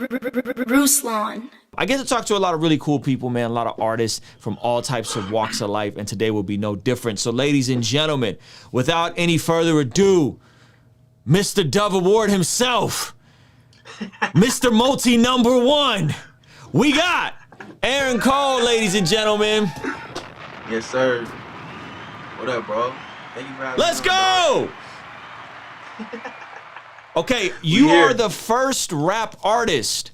Ruslan. I get to talk to a lot of really cool people, man, a lot of artists from all types of walks of life, and today will be no different. So ladies and gentlemen, without any further ado, Mr. Dove Award himself, Mr. Multi #1, we got Aaron Cole, ladies and gentlemen. Yes, sir. What up, bro? Thank you for having me. Let's go! Okay, you are the first rap artist,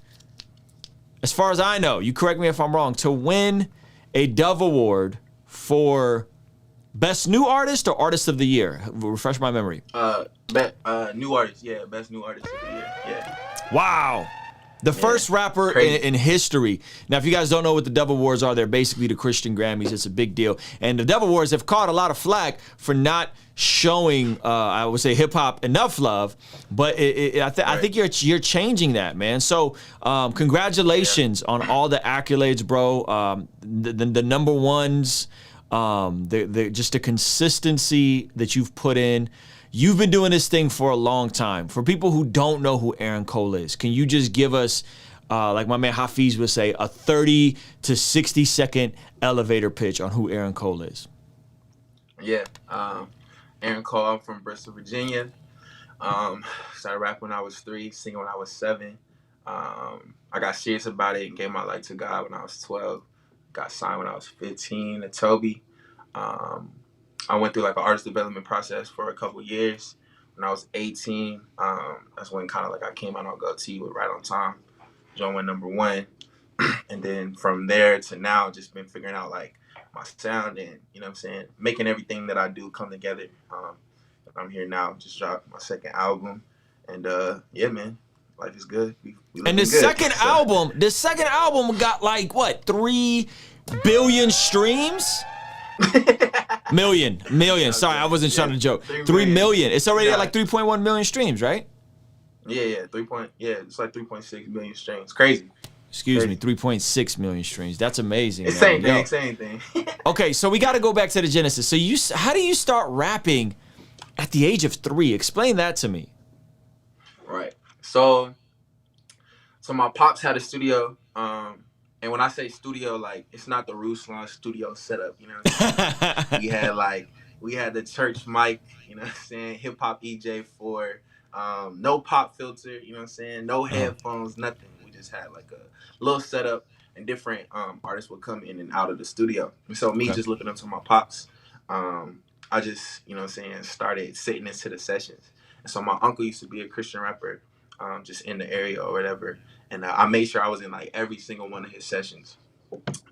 as far as I know, you correct me if I'm wrong, to win a Dove Award for Best New Artist or Artist of the Year? Refresh my memory. New artist, yeah, Best New Artist of the Year, yeah. Wow. The first rapper in history. Now, if you guys don't know what the Dove Awards are, they're basically the Christian Grammys. It's a big deal. And the Dove Awards have caught a lot of flack for not showing, I would say, hip-hop enough love. But I think you're changing that, man. So congratulations on all the accolades, bro. The number ones, just the consistency that you've put in. You've been doing this thing for a long time. For people who don't know who Aaron Cole is, can you just give us, like my man Hafiz would say, a 30 to 60 second elevator pitch on who Aaron Cole is? Yeah, Aaron Cole, I'm from Bristol, Virginia. Started rapping when I was 3, singing when I was 7. I got serious about it and gave my life to God when I was 12. Got signed when I was 15 to Toby. I went through like an artist development process for a couple of years. When I was 18, that's when kind of like I came out on GoT with Right on Time, joined went #1. And then from there to now, just been figuring out like my sound and, you know what I'm saying, making everything that I do come together. I'm here now, just dropped my second album. And yeah, man, life is good. And the second album got like what, 3 billion streams? Million. Sorry, I wasn't trying to joke. 3 million. It's already at like 3.1 million streams, right? Yeah, it's like 3.6 million streams. Crazy. Excuse me, 3.6 million streams. That's amazing. It's same thing. Okay, so we got to go back to the genesis. So how do you start rapping at the age of 3? Explain that to me. Right. So my pops had a studio. And when I say studio, like, it's not the Ruslan studio setup, you know what I'm saying? we had the church mic, you know what I'm saying? Hip hop EJ 4, no pop filter, you know what I'm saying? No headphones, nothing. We just had like a little setup, and different artists would come in and out of the studio. And so me just looking up to my pops, I just, you know what I'm saying, started sitting into the sessions. And so my uncle used to be a Christian rapper, just in the area or whatever. And I made sure I was in like every single one of his sessions.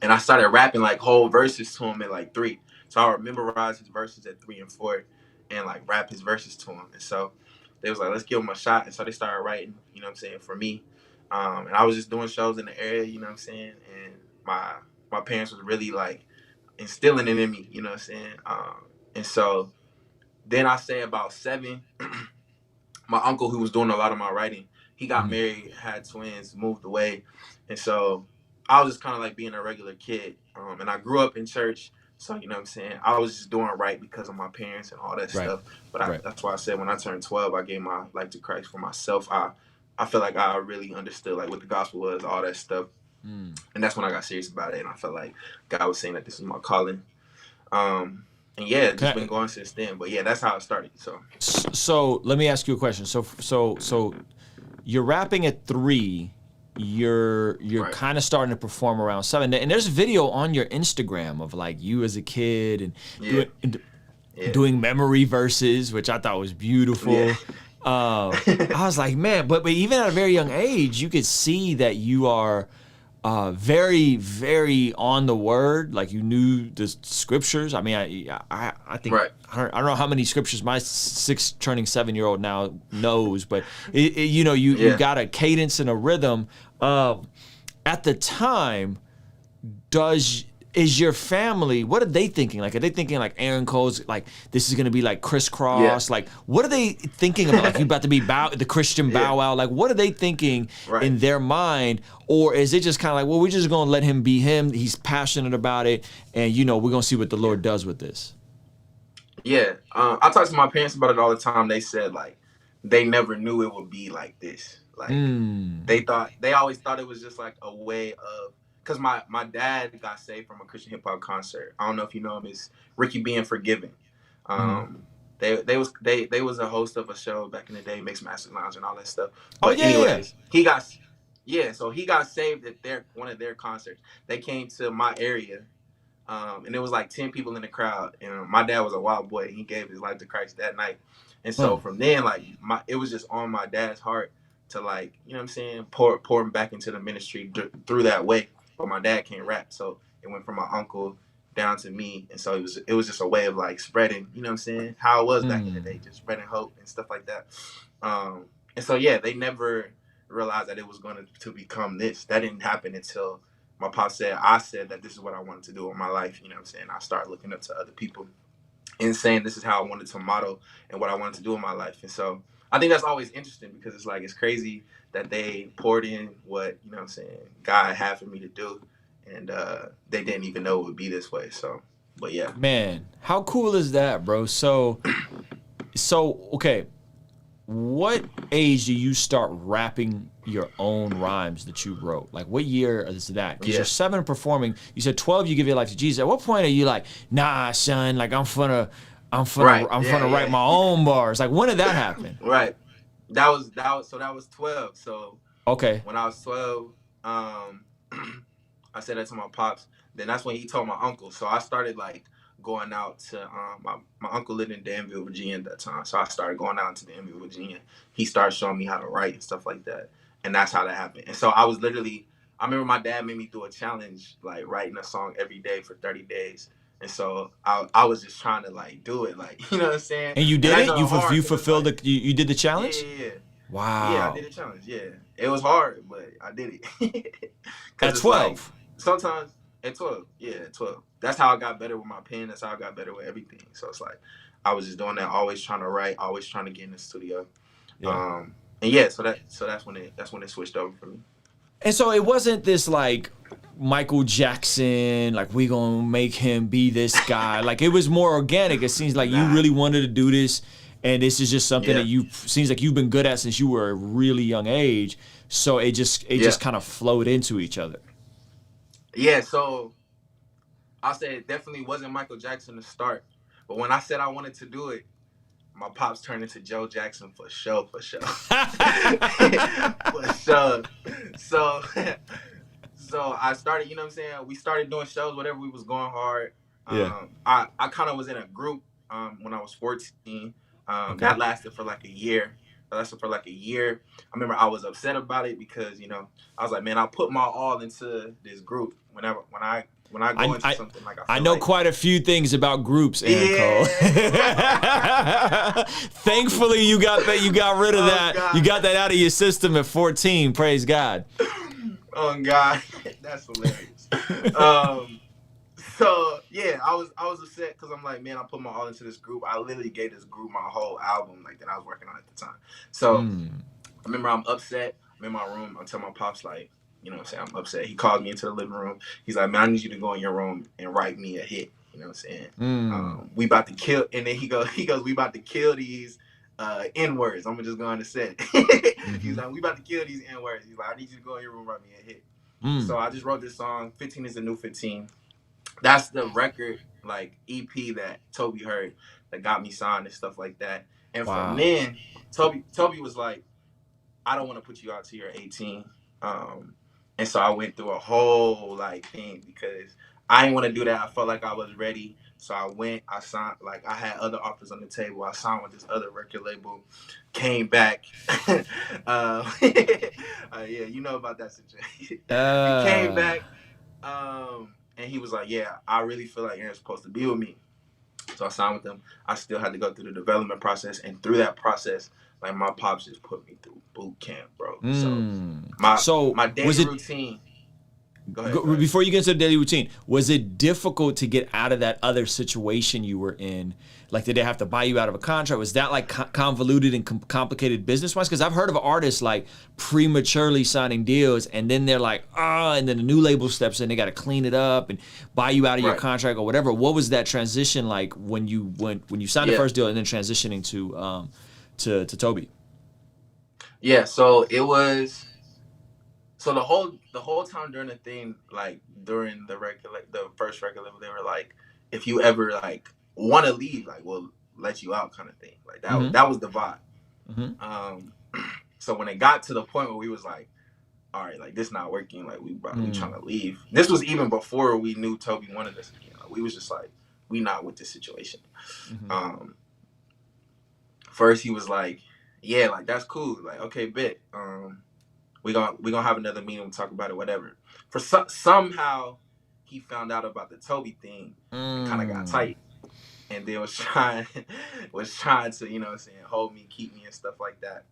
And I started rapping like whole verses to him at like 3. So I would memorize his verses at 3 and 4 and like rap his verses to him. And so they was like, let's give him a shot. And so they started writing, you know what I'm saying, for me. And I was just doing shows in the area, you know what I'm saying? And my parents was really like instilling it in me, you know what I'm saying? And so then I say about 7, my uncle, who was doing a lot of my writing, he got married, had twins, moved away. And so I was just kind of like being a regular kid. And I grew up in church. So, you know what I'm saying? I was just doing right because of my parents and all that stuff. But that's why I said when I turned 12, I gave my life to Christ for myself. I felt like I really understood like what the gospel was, all that stuff. And that's when I got serious about it. And I felt like God was saying that this is my calling. And yeah, it's just been going since then. But yeah, that's how it started. So let me ask you a question. So you're rapping at 3. You're kind of starting to perform around 7, and there's a video on your Instagram of like you as a kid and doing memory verses, which I thought was beautiful. I was like, man, but even at a very young age, you could see that you are very, very on the word. Like you knew the scriptures. I mean, I think I don't know how many scriptures my 6 turning 7-year-old now knows, but you got a cadence and a rhythm. At the time, is your family, what are they thinking? Like, are they thinking like Aaron Cole's like this is gonna be like crisscross? Like, what are they thinking about? Like, you about to be the Christian Bow Wow? Like, what are they thinking in their mind? Or is it just kind of like, well, we're just gonna let him be him. He's passionate about it, and we're gonna see what the Lord does with this. I talk to my parents about it all the time. They said like they never knew it would be like this. Like they always thought it was just like a way of, because my dad got saved from a Christian hip hop concert. I don't know if you know him. It's Ricky Being Forgiven. They was a host of a show back in the day, Mixed Masters Lounge and all that stuff. But anyways, he got saved at one of their concerts. They came to my area, and there was like 10 people in the crowd. And my dad was a wild boy. He gave his life to Christ that night. And so from then, like it was just on my dad's heart to, like, you know what I'm saying, pour him back into the ministry through that way. But my dad can't rap, so it went from my uncle down to me, and so it was just a way of like spreading, you know what I'm saying, how it was back in the day, just spreading hope and stuff like that. And so yeah, they never realized that it was going to become this. That didn't happen until my pop said that this is what I wanted to do in my life. You know what I'm saying? I started looking up to other people and saying this is how I wanted to model and what I wanted to do in my life. And so I think that's always interesting, because it's like, it's crazy that they poured in what, you know what I'm saying, God had for me to do, and they didn't even know it would be this way. So, but yeah. Man, how cool is that, bro? So okay, what age do you start rapping your own rhymes that you wrote? Like, what year is that? Because you're 7 performing. You said 12 you give your life to Jesus. At what point are you like, nah, son, like I'm gonna write my own bars? Like, when did that happen? Right. That was 12. So okay, when I was 12, I said that to my pops. Then that's when he told my uncle. So I started like going out to my uncle lived in Danville, Virginia at that time. So I started going out to Danville, Virginia. He started showing me how to write and stuff like that. And that's how that happened. And so I remember my dad made me do a challenge, like writing a song every day for 30 days. And so I was just trying to like do it, like, you know what I'm saying? And you did it? You fulfilled you did the challenge? Yeah. Wow. Yeah, I did a challenge. Yeah. It was hard, but I did it. At 12? Like, sometimes at 12. Yeah, at 12. That's how I got better with my pen. That's how I got better with everything. So it's like I was just doing that, always trying to write, always trying to get in the studio. Yeah. And yeah, so that's when it switched over for me. And so it wasn't this like Michael Jackson, like we gonna make him be this guy. Like, it was more organic. It seems like you really wanted to do this, and this is just something that seems like you've been good at since you were a really young age. So it just kind of flowed into each other. Yeah, so I'll say it definitely wasn't Michael Jackson to start, but when I said I wanted to do it, my pops turned into Joe Jackson for sure. For sure. So I started, you know what I'm saying? We started doing shows, whatever, we was going hard. I kind of was in a group when I was 14. That lasted for like a year. I remember I was upset about it because, you know, I was like, man, I put my all into this group. When I go into something, like I know like, quite a few things about groups, Aaron Cole. Thankfully, you got rid of that. God. You got that out of your system at 14. Praise God. Oh God, that's hilarious. So yeah, I was upset because I'm like, man, I put my all into this group. I literally gave this group my whole album, like, that I was working on at the time. So I remember I'm upset. I'm in my room. I tell my pops, like, you know what I'm saying, I'm upset. He called me into the living room. He's like, man, I need you to go in your room and write me a hit. You know what I'm saying? We about to kill. And then he goes, we about to kill these N-words. I'm gonna just go on to say it. He's like, we about to kill these N-words. He's like, I need you to go in your room and write me a hit. So I just wrote this song, 15 is the New 15. That's the record, like, EP that Toby heard that got me signed and stuff like that. And from then, Toby was like, I don't want to put you out till you're 18. And so I went through a whole like thing because I didn't want to do that. I felt like I was ready. So I signed, like, I had other offers on the table. I signed with this other record label, came back. Yeah, you know about that situation. He came back, and he was like, yeah, I really feel like Aaron's supposed to be with me. So I signed with him. I still had to go through the development process. And through that process, like, my pops just put me through boot camp, bro. So my daily routine. Go ahead. Before you get into the daily routine, was it difficult to get out of that other situation you were in? Like, did they have to buy you out of a contract? Was that like convoluted and complicated business-wise? Because I've heard of artists like prematurely signing deals, and then they're like, and then the new label steps in, they got to clean it up and buy you out of your contract or whatever. What was that transition like when you signed the first deal and then transitioning to Toby? Yeah, so it was. So the whole time during the thing, like during the first regular, they were like, if you ever like want to leave, like we'll let you out, kind of thing. Like Mm-hmm. that was the vibe. Mm-hmm. Um, so when it got to the point where we was like, all right, like this not working, like we Mm. trying to leave. This was even before we knew Toby wanted us again. Like we was just like, we not with this situation. Mm-hmm. Um, First he was like, yeah, like that's cool, like okay, bet. We gonna have another meeting, talk about it, whatever. Somehow he found out about the Toby thing and kind of got Mm. tight, and then was trying to, you know what I'm saying, hold me, keep me and stuff like that.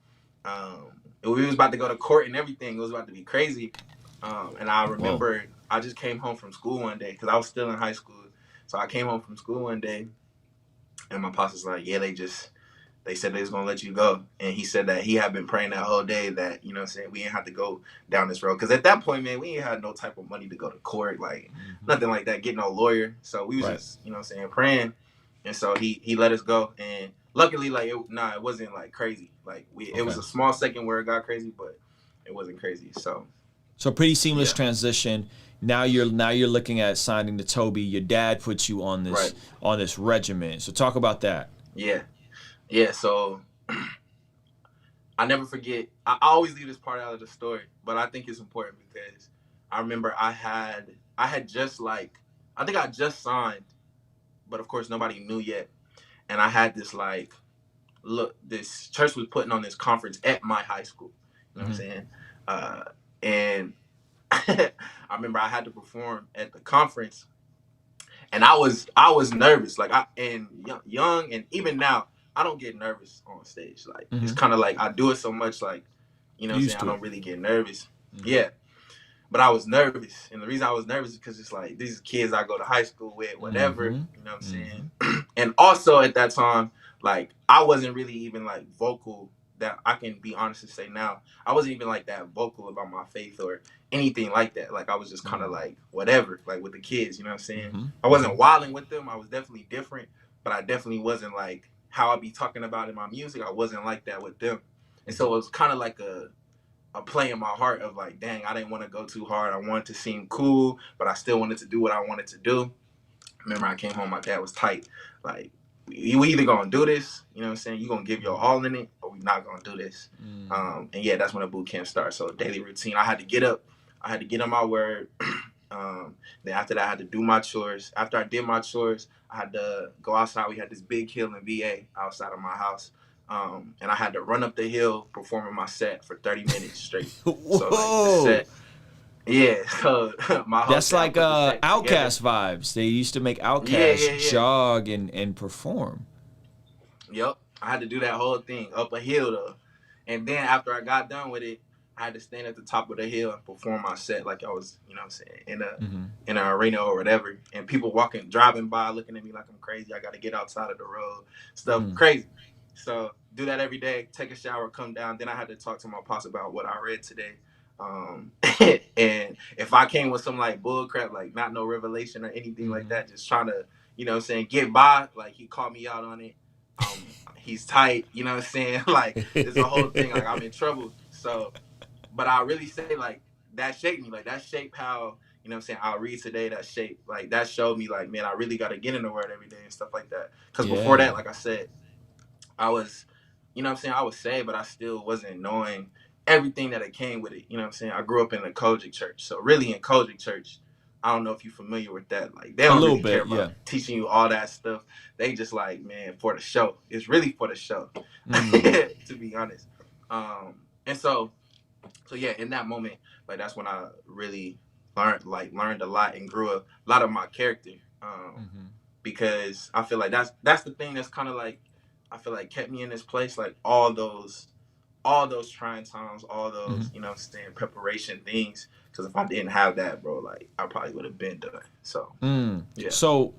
We was about to go to court and everything. It was about to be crazy. And I Whoa. remember I just came home from school one day because I was still in high school. So I came home from school one day, and my pops was like, yeah, they said they was gonna let you go, and he said that he had been praying that whole day that, you know what I'm saying, we didn't have to go down this road, because at that point, man, we ain't had no type of money to go to court, like Mm-hmm. nothing like that, get no lawyer. So we was Right. just, you know what I'm saying, praying. And so he let us go, and luckily, like it wasn't like crazy, like it Okay. was a small second where it got crazy, but it wasn't crazy. So So pretty seamless yeah. transition. Now you're looking at signing to Toby. Your dad puts you Right. on this regimen. So talk about that. Yeah. Yeah. So I never forget. I always leave this part out of the story, but I think it's important because I remember I had just like, I think I just signed, but of course nobody knew yet. And I had this like, look, this church was putting on this conference at my high school. You know what I'm Mm-hmm. saying? And I remember I had to perform at the conference, and I was nervous. Like young, and even now I don't get nervous on stage. Like it's Mm-hmm. kind of like I do it so much, like, you know what I'm saying, Used I to it. don't really get nervous. Mm-hmm. Yeah, but I was nervous, and the reason I was nervous is because it's like these kids I go to high school with, whatever. Mm-hmm. You know what I'm Mm-hmm. saying? And also at that time, like I wasn't really even like vocal. That I can be honest and say now, I wasn't even like that vocal about my faith or anything like that. Like I was just kind of like whatever, like with the kids. You know what I'm saying? Mm-hmm. I Mm-hmm. wasn't wilding with them. I was definitely different, but I definitely wasn't like how I be talking about in my music. I wasn't like that with them, and so it was kind of like a play in my heart of like, dang, I didn't want to go too hard. I wanted to seem cool, but I still wanted to do what I wanted to do. Remember, I came home, my dad was tight. Like, we either gonna do this, you know what I'm saying? You gonna give your all in it, or we not gonna do this. Mm-hmm. And yeah, that's when the boot camp starts. So daily routine, I had to get up, I had to get on my word. Then after that, I had to do my chores. After I did my chores, I had to go outside. We had this big hill in VA outside of my house. And I had to run up the hill performing my set for 30 minutes straight. So like the Whoa. set, yeah. So my whole That's set, I like put the set together. Outcast vibes. They used to make Yeah, Outcast yeah, yeah. jog and perform. Yep. I had to do that whole thing up a hill though. And then after I got done with it, I had to stand at the top of the hill and perform my set like I was, you know what I'm saying, Mm-hmm. in an arena or whatever. And people driving by, looking at me like I'm crazy. I got to get outside of the road, stuff Mm. crazy. So do that every day. Take a shower, come down. Then I had to talk to my pops about what I read today. Um, and if I came with some like bull crap, like not no revelation or anything like Mm-hmm. that, just trying to, you know what I'm saying, get by, like he called me out on it. He's tight, you know what I'm saying? Like it's a whole thing, like I'm in trouble. So, but I really say like that shaped me, like that shaped how, you know what I'm saying, I'll read today, that shape, like that showed me like, man, I really got to get in the word every day and stuff like that. Because before Yeah. that, like I said, I was, you know what I'm saying, I was saved, but I still wasn't knowing everything that it came with it. You know what I'm saying? I grew up in a Kojic church. So really in Kojic church, I don't know if you're familiar with that. Like they A don't little really care bit, yeah. about teaching you all that stuff. They just like, man, for the show. It's really for the show, Mm. to be honest. And so yeah, in that moment, like that's when I really learned a lot and grew a lot of my character. Mm-hmm. Because I feel like that's the thing that's kind of like, I feel like kept me in this place, like all those trying times, all Mm-hmm. those, you know what I'm saying, preparation things. Because if I didn't have that, bro, like I probably would have been done. So Mm. yeah. So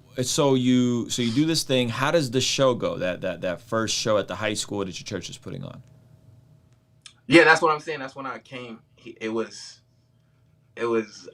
you do this thing. How does the show go? That first show at the high school that your church is putting on. Yeah, that's what I'm saying. That's when I came. It was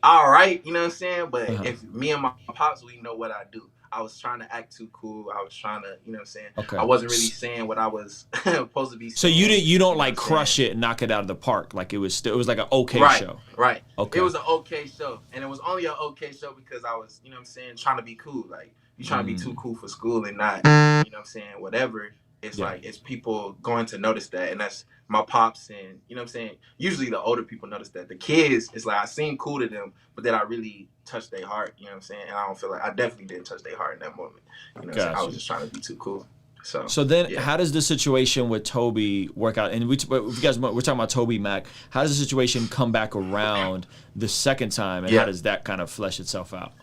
all right, you know what I'm saying? But Uh-huh. if me and my pops, we know what I do. I was trying to act too cool. I was trying to, you know what I'm saying? Okay. I wasn't really saying what I was supposed to be saying. So you don't like crush it and knock it out of the park. Like it was like an okay show. Right. Okay. It was an okay show. And it was only an okay show because I was, you know what I'm saying, trying to be cool. Like, you trying to be too cool for school and not, you know what I'm saying, whatever. It's like, it's people going to notice that. And that's my pops and, you know what I'm saying, usually the older people notice that. The kids, it's like I seem cool to them, but then I really touched their heart, you know what I'm saying? And I don't feel like, I definitely didn't touch their heart in that moment. You know what I'm saying? I was just trying to be too cool. So then how does the situation with Toby work out? And we're talking about TobyMac. How does the situation come back around the second time, and how does that kind of flesh itself out?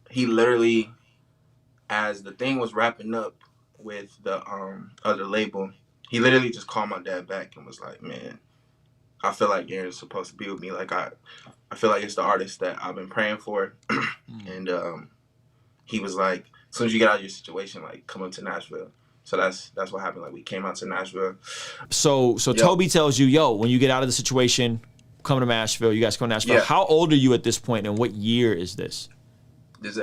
He literally, as the thing was wrapping up with the other label, he literally just called my dad back and was like, man, I feel like Aaron's supposed to be with me. Like I feel like it's the artist that I've been praying for. And he was like, as soon as you get out of your situation, like come up to Nashville. So that's what happened. Like we came out to Nashville. So Toby tells you, yo, when you get out of the situation, come to Nashville. You guys come to Nashville. Yeah. How old are you at this point, and what year is this?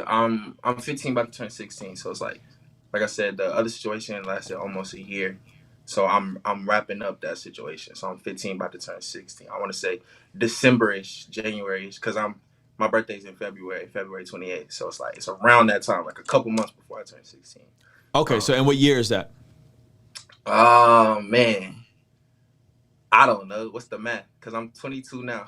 I'm 15, about to turn 16. So it's like I said, the other situation lasted almost a year. So I'm wrapping up that situation. So I'm 15, about to turn 16. I want to say December-ish, January-ish, because my birthday's in February 28th. So it's like it's around that time, like a couple months before I turn 16. Okay, so and what year is that? Oh man, I don't know. What's the math? Because I'm 22 now.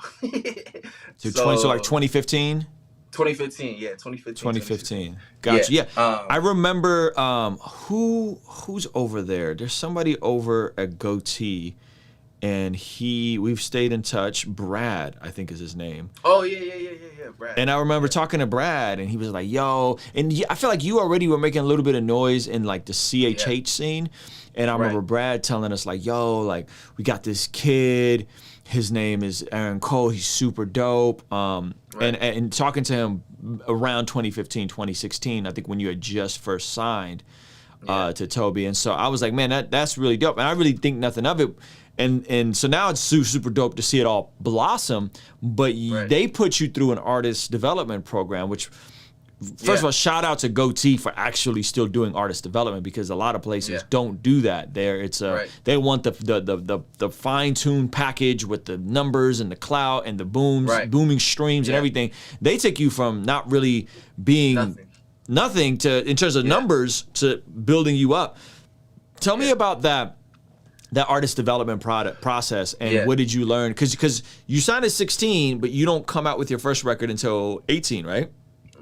So like 2015. 2015, yeah, 2015. Gotcha. Yeah. I remember who's over there. There's somebody over at Goatee, and we've stayed in touch. Brad, I think is his name. Oh yeah, Brad. And I remember talking to Brad, and he was like, "Yo," and I feel like you already were making a little bit of noise in like the CHH scene, and I remember Brad telling us like, "Yo, like we got this kid. His name is Aaron Cole. He's super dope." And talking to him around 2015, 2016, I think when you had just first signed to Toby. And so I was like, man, that's really dope. And I really think nothing of it. And so now it's super dope to see it all blossom. But they put you through an artist development program, which first of all, shout out to Goatee for actually still doing artist development, because a lot of places don't do that. They want the fine-tuned package with the numbers and the clout and the booming streams and everything. They take you from not really being nothing to, in terms of numbers, to building you up. Tell me about that artist development process, and what did you learn? Because you signed at 16, but you don't come out with your first record until 18, right?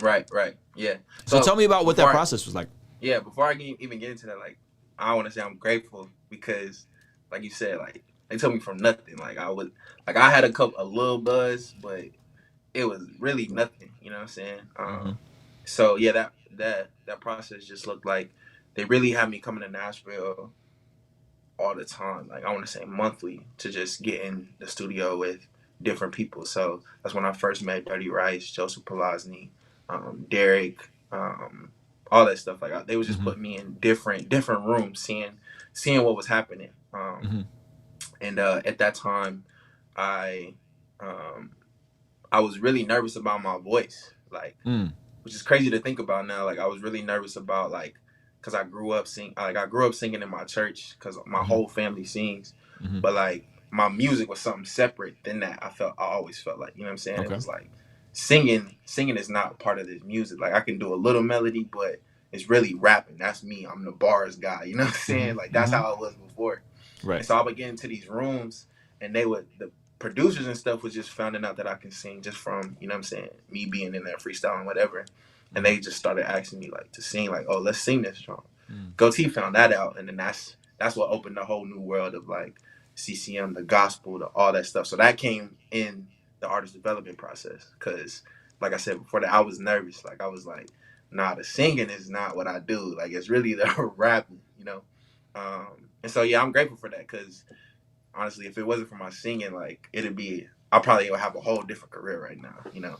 Right, yeah. So tell me about what that process was like. Yeah, before I even get into that, like, I want to say I'm grateful because, like you said, like, they took me from nothing. Like, I had a little buzz, but it was really nothing, you know what I'm saying? So, yeah, that process just looked like they really had me coming to Nashville all the time. Like, I want to say monthly, to just get in the studio with different people. So that's when I first met Dirty Rice, Joseph Polazny, Derek, all that stuff. Like they was just putting me in different rooms, seeing what was happening. And at that time, I was really nervous about my voice, like, which is crazy to think about now. Like I was really nervous about, like, because I grew up singing in my church, because my whole family sings, but like my music was something separate than that. I always felt like, you know what I'm saying? It was like, singing is not part of this music. Like I can do a little melody, but it's really rapping. That's me. I'm the bars guy. You know what I'm saying? Like that's how I was before. Right. And so I would get into these rooms, and the producers and stuff was just finding out that I can sing just from, you know what I'm saying, me being in there freestyling, whatever. And they just started asking me like to sing, like, oh, let's sing this song. Goatee found that out, and then that's what opened the whole new world of like CCM, the gospel, all that stuff. So that came in the artist development process, because like I said before that, I was nervous. Like I was like, nah, the singing is not what I do. Like it's really the rapping, you know. And so yeah, I'm grateful for that, because honestly, if it wasn't for my singing, like I probably would have a whole different career right now, you know.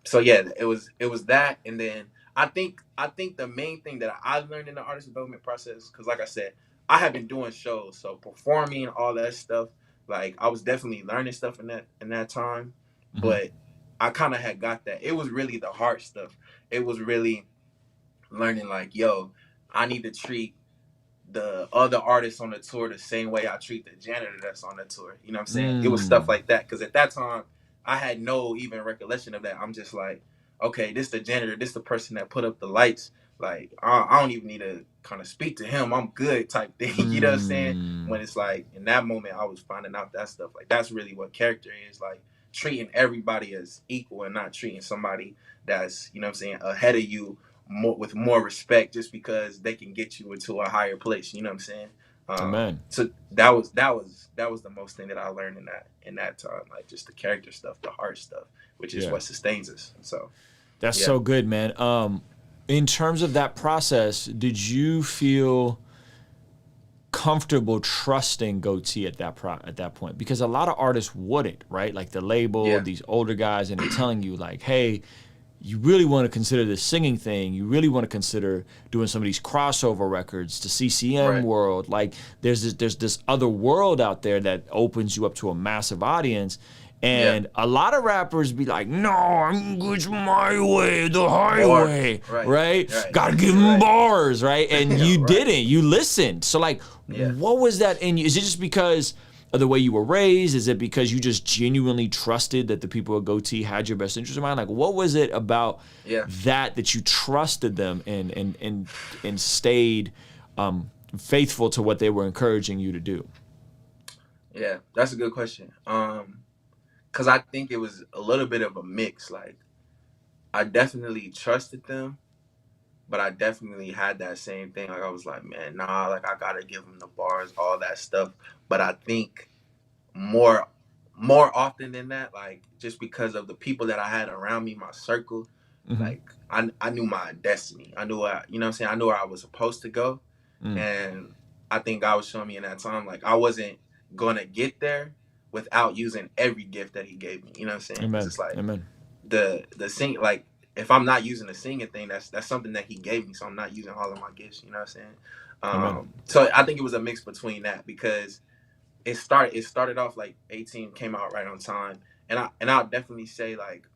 So yeah, it was that. And then I think the main thing that I learned in the artist development process, because like I said, I have been doing shows, so performing, all that stuff, like I was definitely learning stuff in that time, but I kind of had got that. It was really the hard stuff. It was really learning like, yo, I need to treat the other artists on the tour the same way I treat the janitor that's on the tour. You know what I'm saying? It was stuff like that. Because at that time, I had no even recollection of that. I'm just like, okay, this the janitor. This the person that put up the lights. Like, I don't even need to kind of speak to him. I'm good type thing. You know what I'm saying? When it's like, in that moment, I was finding out that stuff. Like, that's really what character is. Like, treating everybody as equal and not treating somebody that's, you know what I'm saying, ahead of you with more respect just because they can get you into a higher place. You know what I'm saying? Amen. So that was the most thing that I learned in that time, like just the character stuff, the heart stuff, which is what sustains us. So that's so good, man. In terms of that process, did you feel comfortable trusting Goatee at that point? Because a lot of artists wouldn't, right? Like the label, these older guys, and they're telling you like, hey, you really want to consider this singing thing. You really want to consider doing some of these crossover records to CCM world. Like there's this other world out there that opens you up to a massive audience. And a lot of rappers be like, no, I'm good my way, the highway, right? Gotta give them bars, right? And you didn't. You listened. So like, what was that in you? Is it just because of the way you were raised? Is it because you just genuinely trusted that the people at Goatee had your best interest in mind? Like, what was it about that you trusted them and stayed faithful to what they were encouraging you to do? Yeah, that's a good question. Because I think it was a little bit of a mix. Like, I definitely trusted them, but I definitely had that same thing. Like, I was like, man, nah, like, I gotta give them the bars, all that stuff. But I think more often than that, like, just because of the people that I had around me, my circle, like, I knew my destiny. I knew, you know what I'm saying? I knew where I was supposed to go. And I think God was showing me in that time, like, I wasn't gonna get there without using every gift that he gave me. You know what I'm saying? Because it's like the sing, like, if I'm not using the singing thing, that's something that he gave me. So I'm not using all of my gifts. You know what I'm saying? So I think it was a mix between that, because it started off like 18 came out right on time, and I'll definitely say, like,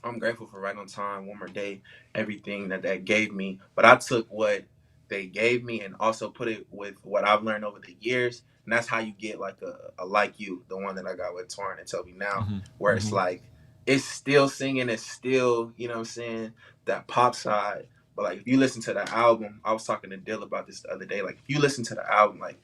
I'm grateful for Right on Time, One More Day, everything that gave me. But I took what they gave me and also put it with what I've learned over the years. And that's how you get like a Like You, the one that I got with Torrin and Toby now, where it's like, it's still singing, it's still, you know what I'm saying, that pop side. But like, if you listen to the album, I was talking to Dill about this the other day. Like, if you listen to the album, like,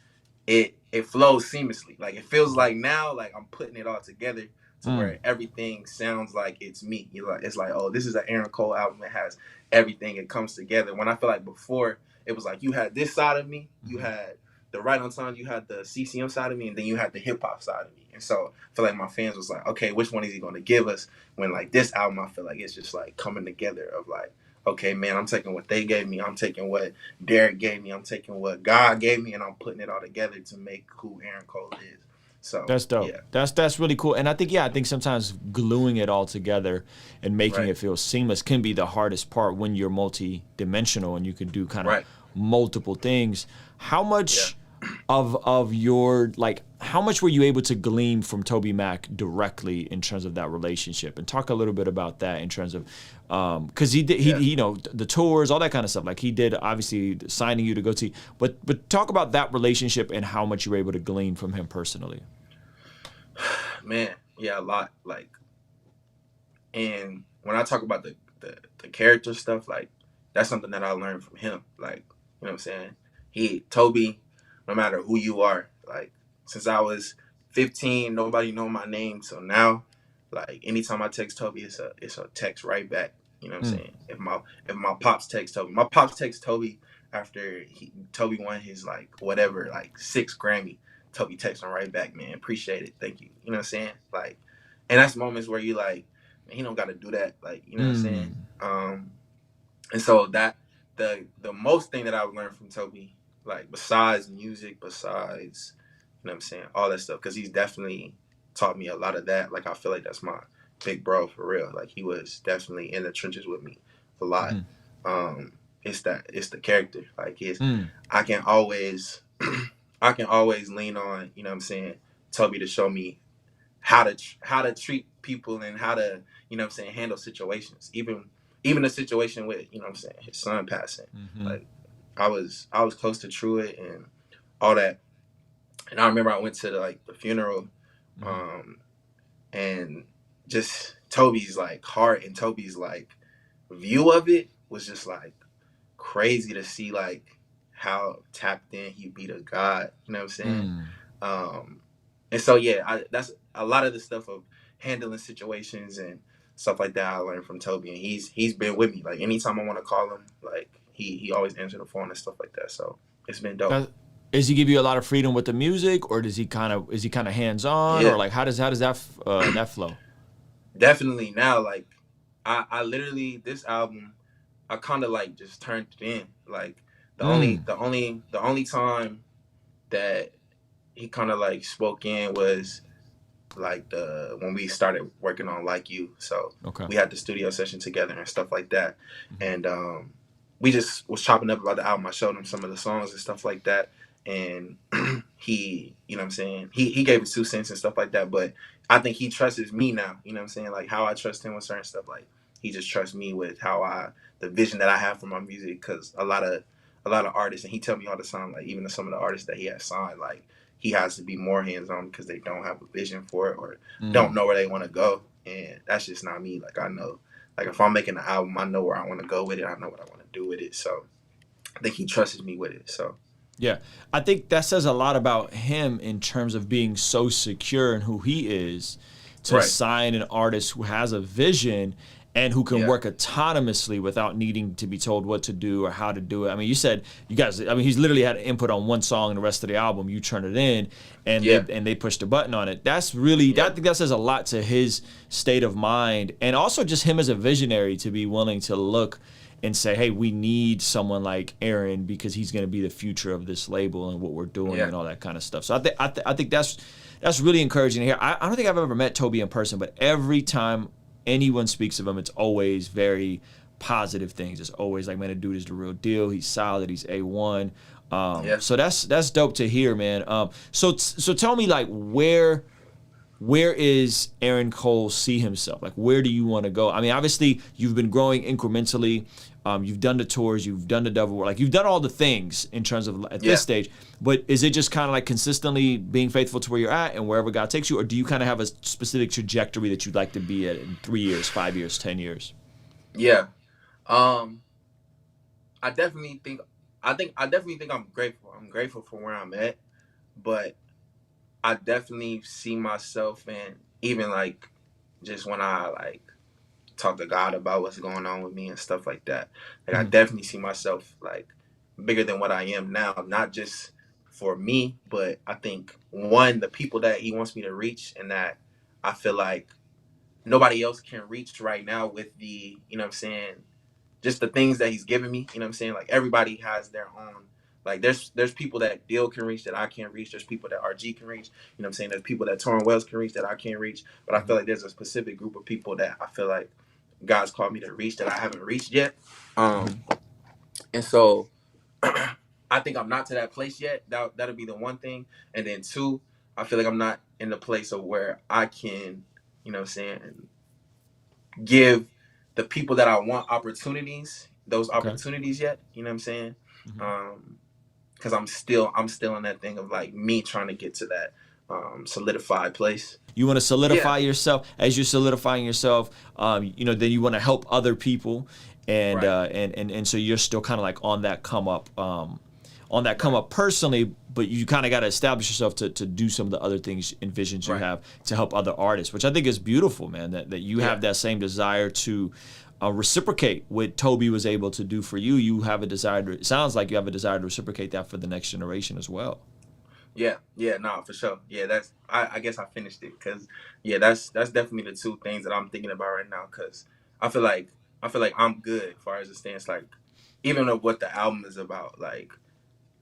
it flows seamlessly. Like, it feels like now, like, I'm putting it all together to where everything sounds like it's me. You know, it's like, oh, this is an Aaron Cole album that has everything. It comes together. When I feel like before, it was like you had this side of me, you had the Right on Time, you had the CCM side of me, and then you had the hip hop side of me. And so I feel like my fans was like, okay, which one is he going to give us? When like this album, I feel like it's just like coming together of like, okay, man, I'm taking what they gave me, I'm taking what Derek gave me, I'm taking what God gave me, and I'm putting it all together to make who Aaron Cole is. So that's dope. Yeah. That's really cool. And I think sometimes gluing it all together and making it feel seamless can be the hardest part when you're multi-dimensional and you can do kind of multiple things. How much of your, like, how much were you able to glean from TobyMac directly in terms of that relationship? And talk a little bit about that in terms of, because he you know, the tours, all that kind of stuff. Like, he did obviously signing you to Goatee, but talk about that relationship and how much you were able to glean from him personally. Man, yeah, a lot. Like, and when I talk about the character stuff, like, that's something that I learned from him. Like, you know what I'm saying? Toby, no matter who you are, like, since I was 15, nobody know my name. So now, like, anytime I text Toby, it's a text right back. You know what I'm saying? If my pops text Toby after Toby won his, like, whatever, like, 6th Grammy, Toby texts him right back, man. Appreciate it. Thank you. You know what I'm saying? Like, and that's moments where you like, man, he don't got to do that. Like, you know what I'm saying? And so that the most thing that I've learned from Toby, like, besides music, besides, you know what I'm saying, all that stuff, because he's definitely taught me a lot of that. Like, I feel like that's my big bro for real. Like, he was definitely in the trenches with me a lot. It's the character. Like, I can always lean on, you know what I'm saying, Toby to show me how to treat people and how to, you know what I'm saying, handle situations. Even even the situation with, you know what I'm saying, his son passing. Mm-hmm. Like I was close to Truett and all that. And I remember I went to the funeral, and just Toby's like heart and Toby's like view of it was just like crazy to see, like how tapped in he be to God. You know what I'm saying? And so yeah, that's a lot of the stuff of handling situations and stuff like that I learned from Toby, and he's been with me. Like anytime I want to call him, like he always answer the phone and stuff like that. So it's been dope. Does he give you a lot of freedom with the music, or is he kind of hands on, or like how does that flow? Definitely now, like I literally, this album I kind of like just turned it in. Like the only time that he kind of like spoke in was like when we started working on Like You. So we had the studio session together and stuff like that, and we just was chopping up about the album. I showed him some of the songs and stuff like that, and he, you know what I'm saying, he gave his 2 cents and stuff like that. But I think he trusts me now, you know what I'm saying, like how I trust him with certain stuff. Like he just trusts me with the vision that I have for my music, because a lot of artists, and he tell me all the time, like even some of the artists that he has signed, like he has to be more hands-on because they don't have a vision for it, or don't know where they want to go. And that's just not me. Like I know, like if I'm making an album, I know where I want to go with it. I know what I want to do with it. So I think he trusts me with it. So yeah, I think that says a lot about him in terms of being so secure in who he is to sign an artist who has a vision and who can work autonomously without needing to be told what to do or how to do it. I mean, you said you guys, I mean, he's literally had input on one song and the rest of the album. You turn it in and they pushed a button on it. That's really, I think that says a lot to his state of mind, and also just him as a visionary to be willing to look and say, hey, we need someone like Aaron because he's going to be the future of this label and what we're doing and all that kind of stuff. So I think that's really encouraging to hear. I don't think I've ever met Toby in person, but every time anyone speaks of him, it's always very positive things. It's always like, man, the dude is the real deal. He's solid. He's A1. So that's dope to hear, man. So tell me, like, where is Aaron Cole see himself? Like, where do you want to go? I mean, obviously, you've been growing incrementally. You've done the tours. You've done the double work. Like, you've done all the things in terms of at this stage. But is it just kind of like consistently being faithful to where you're at and wherever God takes you? Or do you kind of have a specific trajectory that you'd like to be at in 3 years, 5 years, 10 years? Yeah. I definitely think I'm grateful. I'm grateful for where I'm at. But I definitely see myself, and even like just when I like talk to God about what's going on with me and stuff like that, like I definitely see myself like bigger than what I am now, not just for me, but I think the people that he wants me to reach, and that I feel like nobody else can reach right now with the, you know what I'm saying, just the things that he's giving me, you know what I'm saying? Like everybody has their own, like there's people that Dill can reach that I can't reach. There's people that RG can reach, you know what I'm saying? There's people that Torrin Wells can reach that I can't reach. But I feel like there's a specific group of people that I feel like God's called me to reach that I haven't reached yet. And so I think I'm not to that place yet. That'll be the one thing. And then 2, I feel like I'm not in the place of where I can, you know what I'm saying, give the people that I want those opportunities yet. You know what I'm saying? Because I'm still in that thing of like me trying to get to that solidified place. You want to solidify yourself. As you're solidifying yourself, then you want to help other people, and and so you're still kind of like on that come up personally, but you kind of got to establish yourself to do some of the other things and visions you have to help other artists, which I think is beautiful, man. That you have that same desire to reciprocate what Toby was able to do for you. You have a desire it sounds like you have a desire to reciprocate that for the next generation as well. Yeah, no, for sure. Yeah, that's I guess I finished it, because that's definitely the 2 things that I'm thinking about right now, because I feel like I'm good as far as it stands. Like even of what the album is about, like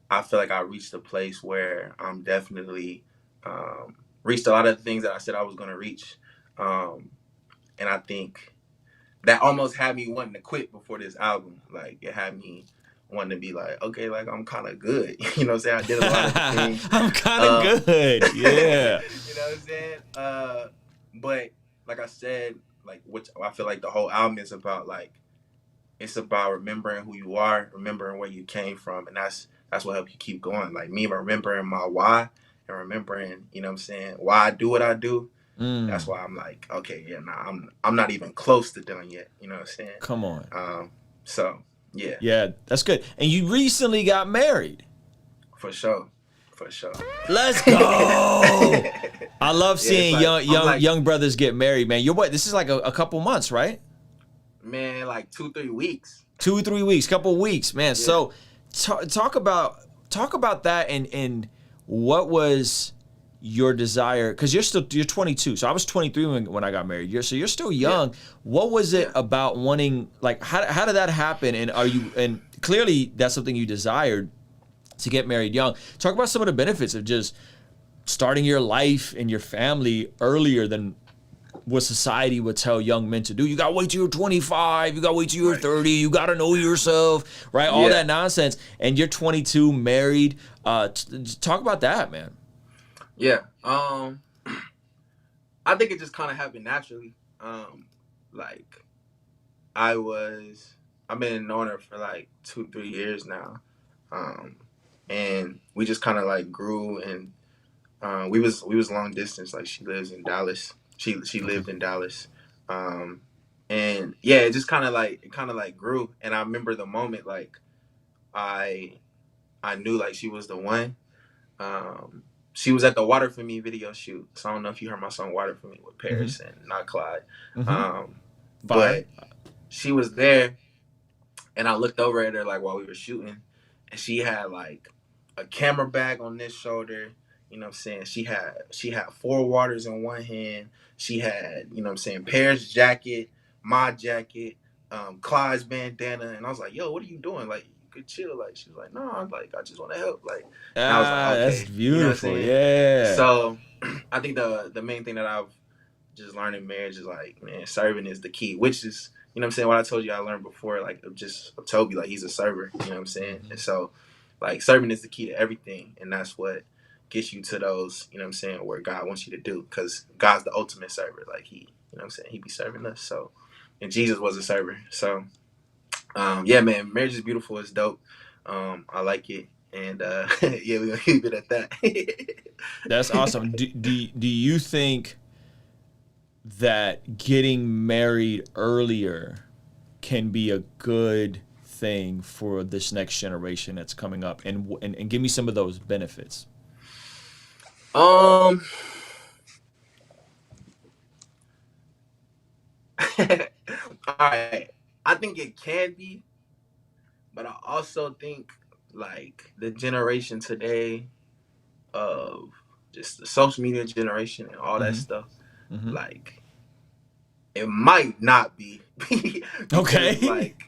I feel like I reached a place where I'm definitely reached a lot of the things that I said I was going to reach, and I think that almost had me wanting to quit before this album. Like it had me wanting to be like, okay, like I'm kind of good. You know what I'm saying? I did a lot of things. I'm kind of good. Yeah. You know what I'm saying? But like I said, like which I feel like the whole album is about, like it's about remembering who you are, remembering where you came from, and that's what helps you keep going. Like me, remembering my why and remembering, you know what I'm saying, why I do what I do. That's why I'm like, okay, yeah, nah, I'm not even close to done yet. You know what I'm saying? Come on. So yeah. Yeah, that's good. And you recently got married. For sure. For sure. Let's go. I love seeing like, young brothers get married, man. You're what? This is like a couple months, right? Man, like 2-3 weeks. 2-3 weeks, couple weeks, man. Yeah. So talk about that and what was your desire, because you're 22, so I was 23 when I got married. You're still young. Yeah. What was it about wanting, like, how did that happen? And clearly that's something you desired, to get married young. Talk about some of the benefits of just starting your life and your family earlier than what society would tell young men to do. You gotta wait till you're 25, you gotta wait till you're 30, you gotta know yourself, right? All that nonsense. And you're 22, married. Talk about that, man. Yeah. I think it just kind of happened naturally. Like I've been knowing her for like 2-3 years now. And we just kind of like grew, and we was long distance. Like she lives in Dallas. She lived in Dallas. And yeah, it just kind of like grew. And I remember the moment, like I knew like she was the one. She was at the Water For Me video shoot. So I don't know if you heard my song Water For Me with Paris and not Clyde. But she was there, and I looked over at her like while we were shooting, and she had like a camera bag on this shoulder. You know what I'm saying? She had 4 waters in one hand. She had, you know what I'm saying, Paris jacket, my jacket, Clyde's bandana. And I was like, yo, what are you doing? Like, you could chill. Like, she was like, no, I'm like, I just want to help. Like, and I was like, okay. That's beautiful. You know yeah. So I think the main thing that I've just learned in marriage is like, man, serving is the key, which is, you know what I'm saying, what I told you I learned before, like, of Toby, like, he's a server, you know what I'm saying? And so, like, serving is the key to everything, and that's what gets you to those, you know what I'm saying, where God wants you to do, because God's the ultimate server. Like, he, you know what I'm saying, he be serving us. So, and Jesus was a server. So, yeah, man, marriage is beautiful. It's dope. I like it. And, yeah, we're going to keep it at that. That's awesome. Do you think that getting married earlier can be a good thing for this next generation that's coming up, and give me some of those benefits? All right, I think it can be, but I also think like the generation today of just the social media generation and all that stuff, like it might not be because, okay, like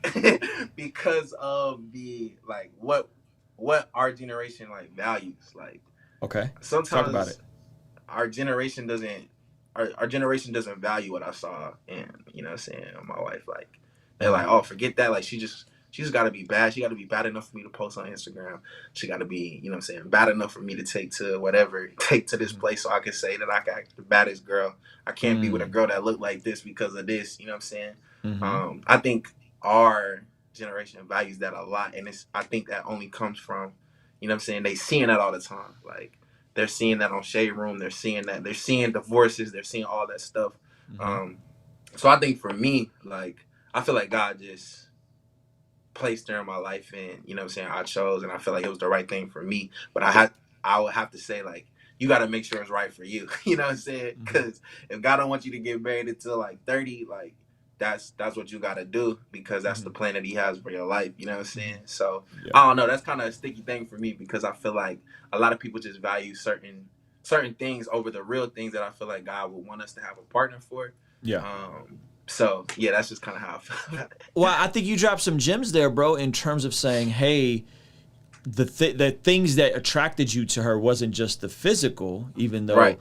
because of the like what our generation like values. Like, okay, sometimes talk about it. Our generation doesn't value what I saw, and you know what I'm saying, my wife, like, they're like, oh, forget that, like, she just got to be bad. She got to be bad enough for me to post on Instagram. She got to be, you know what I'm saying, bad enough for me to take to this place so I can say that I got the baddest girl. I can't be with a girl that looked like this because of this, you know what I'm saying? I think our generation values that a lot, and I think that only comes from, you know what I'm saying, they seeing that all the time. Like, they're seeing that on Shade Room. They're seeing divorces. They're seeing all that stuff. So I think for me, like, I feel like God just placed her in my life, and you know what I'm saying, I chose, and I feel like it was the right thing for me. But I would have to say, like, you got to make sure it's right for you. You know what I'm saying? Because if God don't want you to get married until like 30, like, that's what you got to do, because that's the plan that he has for your life. You know what I'm saying? So I don't know. That's kind of a sticky thing for me, because I feel like a lot of people just value certain things over the real things that I feel like God would want us to have a partner for. Yeah. So yeah, that's just kind of how I feel about it. Well, I think you dropped some gems there, bro, in terms of saying, hey, the things that attracted you to her wasn't just the physical, even though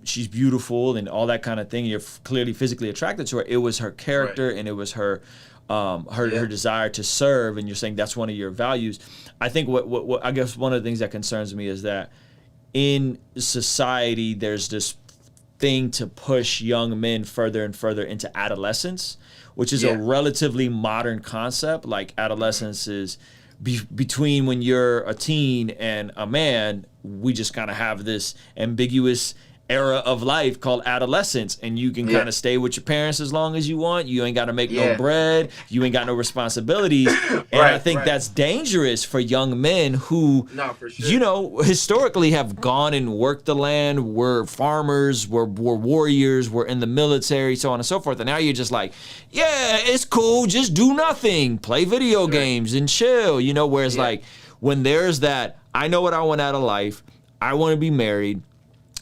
she's beautiful and all that kind of thing. You're clearly physically attracted to her. It was her character, and it was her desire to serve. And you're saying that's one of your values. I think what I guess one of the things that concerns me is that in society there's this thing to push young men further and further into adolescence, which is a relatively modern concept. Like adolescence is between when you're a teen and a man. We just kind of have this ambiguous era of life called adolescence, and you can kind of stay with your parents as long as you want. You ain't got to make no bread. You ain't got no responsibilities. And I think that's dangerous for young men who, you know, historically have gone and worked the land, were farmers, were warriors, were in the military, so on and so forth. And now you're just like, yeah, it's cool. Just do nothing. Play video games and chill, you know, whereas like when there's that, I know what I want out of life. I want to be married.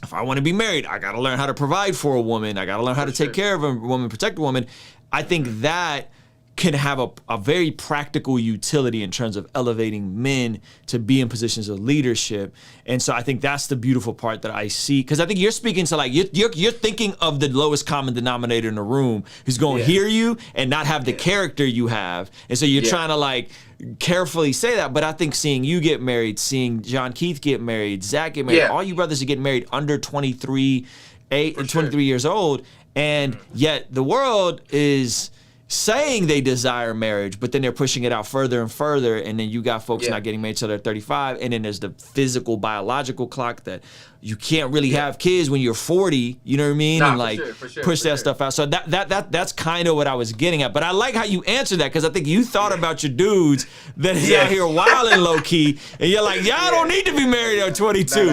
If I want to be married, I got to learn how to provide for a woman. I got to learn how to take care of a woman, protect a woman. I think that can have a very practical utility in terms of elevating men to be in positions of leadership. And so I think that's the beautiful part that I see, because I think you're speaking to like, you're thinking of the lowest common denominator in the room who's going to hear you and not have the character you have. And so you're trying to like carefully say that. But I think seeing you get married, seeing John Keith get married, Zach get married, all you brothers are getting married under 23 years old. And yet the world is saying they desire marriage, but then they're pushing it out further and further, and then you got folks not getting married till they're 35, and then there's the physical, biological clock that you can't really have kids when you're 40, you know what I mean? And like push that stuff out. So that's kind of what I was getting at. But I like how you answered that, because I think you thought about your dudes that is out here wilding low key, and you're like, y'all don't need to be married at 22.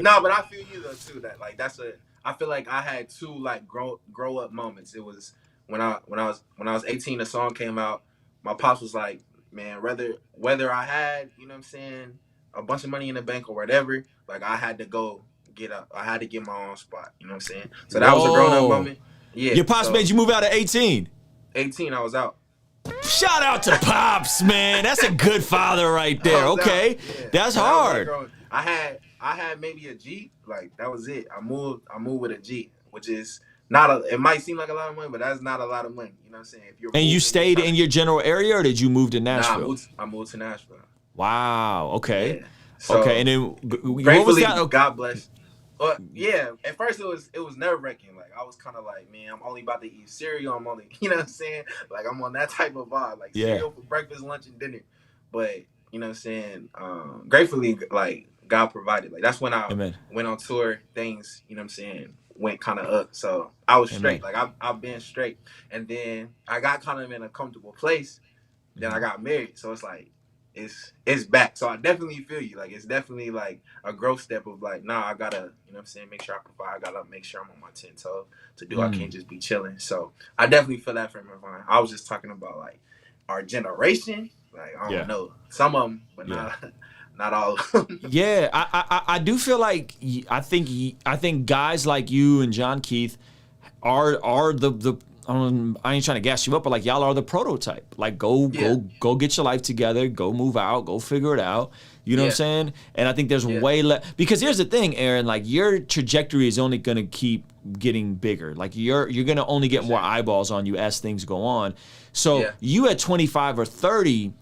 No, but I feel you though too. That like I feel like I had two like grow up moments. It was when I was 18, the song came out. My pops was like, man, whether I had, you know what I'm saying, a bunch of money in the bank or whatever, like I had to go I had to get my own spot, you know what I'm saying? So that was a grown up moment. Yeah. Your pops made you move out at 18. 18, I was out. Shout out to Pops, man. That's a good father right there. Okay. Yeah. That's hard. I had maybe a Jeep, like that was it. I moved with a Jeep, which is it might seem like a lot of money, but that's not a lot of money. You know what I'm saying? And you stayed in your general area, or did you move to Nashville? Nah, I moved to Nashville. Wow. Okay. Yeah. So, okay. And then what was that? God bless. Yeah. At first it was nerve wracking. Like I was kind of like, man, I'm only about to eat cereal. I'm only, you know what I'm saying? Like I'm on that type of vibe, like cereal for breakfast, lunch, and dinner. But you know what I'm saying? Gratefully, like God provided. Like that's when I went on tour. Things, you know what I'm saying, went kind of up. So I was straight. Like I've been straight. And then I got kind of in a comfortable place. Then I got married. So it's like, it's back. So I definitely feel you. Like it's definitely like a growth step of like, nah, I gotta, you know what I'm saying, make sure I provide. I gotta make sure I'm on my 10 toes to do. I can't just be chilling. So I definitely feel that from everyone. I was just talking about like our generation. Like I don't know. Some of them, but not all of them. Yeah, I do feel like I think guys like you and John Keith are the I ain't trying to gas you up, but like y'all are the prototype. Like go get your life together, go move out, go figure it out. You know what I'm saying? And I think there's way less, because here's the thing, Aaron, like your trajectory is only gonna keep getting bigger. Like you're gonna only get more eyeballs on you as things go on. So you at 25 or 30,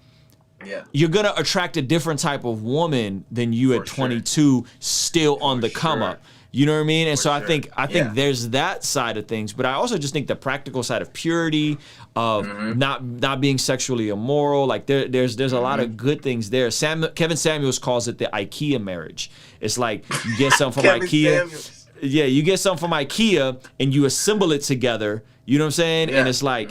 you're gonna attract a different type of woman than you at 22, still on the come up. You know what I mean? And so I think there's that side of things, but I also just think the practical side of purity, of not being sexually immoral. Like there's a lot of good things there. Kevin Samuels calls it the IKEA marriage. It's like you get something from IKEA. Yeah, you get something from IKEA and you assemble it together. You know what I'm saying? And it's like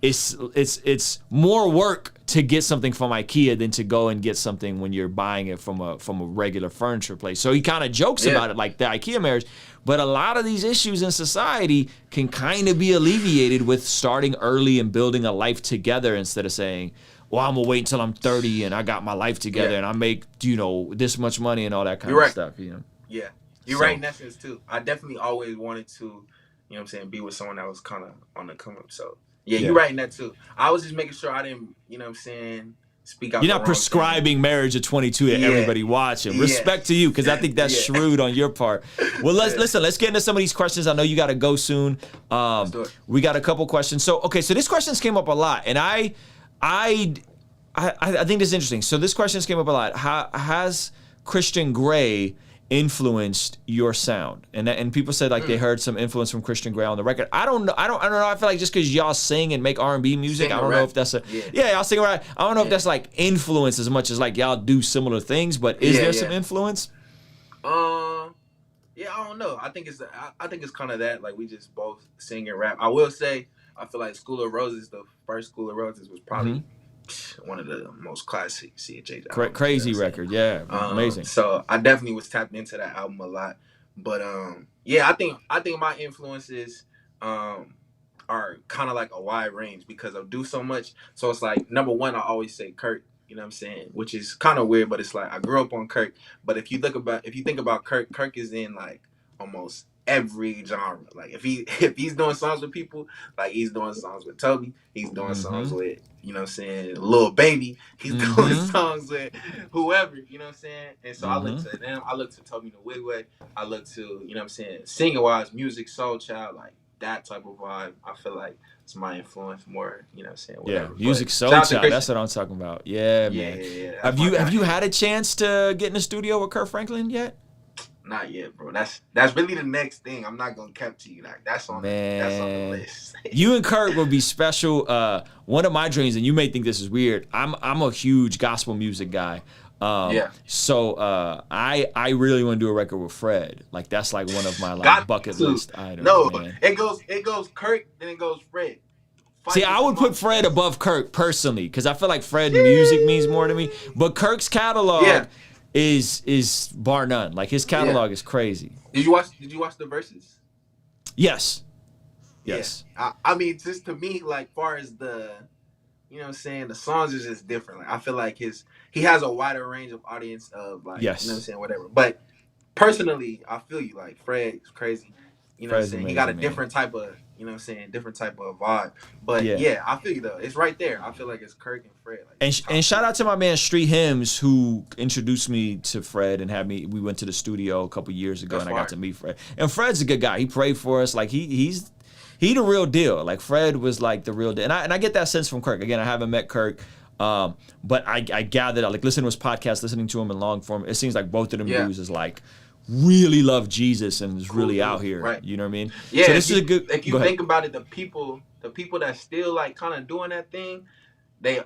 it's more work to get something from IKEA than to go and get something when you're buying it from a regular furniture place. So he kind of jokes about it like the IKEA marriage, but a lot of these issues in society can kind of be alleviated with starting early and building a life together, instead of saying, well, I'm gonna wait until I'm 30 and I got my life together and I make, this much money and all that kind of stuff, Yeah. You're right in that sense too. I definitely always wanted to, you know what I'm saying, be with someone that was kind of on the come up. So yeah, you're right in that too. I was just making sure I didn't, you know what I'm saying, speak out. You're not prescribing marriage at 22 to everybody watching. Respect to you, because I think that's shrewd on your part. Well, let's get into some of these questions. I know you got to go soon. Let's do it. We got a couple questions. So this questions came up a lot, and I think this is interesting. So this questions came up a lot. Has Christian Grey influenced your sound? And people said like they heard some influence from Christian Grey on the record. I don't know. I don't know. I feel like just because y'all sing and make R&B music, I don't know if that's y'all sing right. I don't know if that's like influence as much as like y'all do similar things. But is there some influence? Yeah, I don't know. I think it's kind of that. Like we just both sing and rap. I will say, I feel like School of Roses, the first School of Roses, was probably one of the most classic CHH albums. Crazy record, yeah, amazing. So I definitely was tapped into that album a lot. But yeah, I think my influences are kind of like a wide range because I do so much. So it's like number one, I always say Kirk. You know what I'm saying? Which is kind of weird, but it's like I grew up on Kirk. But if you think about Kirk, Kirk is in like almost every genre. Like if he's doing songs with people, like he's doing songs with Toby, he's doing songs with, you know what I'm saying, Lil Baby, he's doing songs with whoever, you know what I'm saying? And so I look to them, I look to Toby the Wigway, I look to, you know what I'm saying, singing wise, music, soul child, like that type of vibe. I feel like it's my influence more, you know what I'm saying? Whatever. Yeah, music, soul child, that's what I'm talking about. Yeah, man. Yeah, have you had a chance to get in the studio with Kirk Franklin yet? Not yet, bro. That's really the next thing. I'm not gonna cap to you. Like that's on the list. You and Kirk would be special. One of my dreams, and you may think this is weird. I'm a huge gospel music guy. So I really want to do a record with Fred. Like that's like one of my like bucket list items. No, man. it goes Kirk, then it goes Fred. See, I would put Fred above Kirk personally because I feel like Fred music means more to me. But Kirk's catalog is bar none. Like his catalog is crazy. Did you watch the verses? Yes. Yeah. I mean, just to me, like far as the, you know what I'm saying, the songs is just different. Like I feel like he has a wider range of audience of like, you know what I'm saying, whatever. But personally, I feel you. Like Fred is crazy. You know what I'm saying? Amazing, he got a different type of, you know what I'm saying, different type of vibe. But yeah, I feel you though. It's right there. I feel like it's Kirk and Fred. Like, and shout out to my man Street Hymns who introduced me to Fred and we went to the studio a couple years ago and I got to meet Fred. And Fred's a good guy. He prayed for us. Like he's the real deal. Like Fred was like the real deal. And I get that sense from Kirk. Again, I haven't met Kirk. But I gathered, like listening to his podcast, listening to him in long form, it seems like both of them dudes is like really love Jesus and is really out here. Right. You know what I mean? Yeah. So this is a good. If you think about it, the people that still like kind of doing that thing, they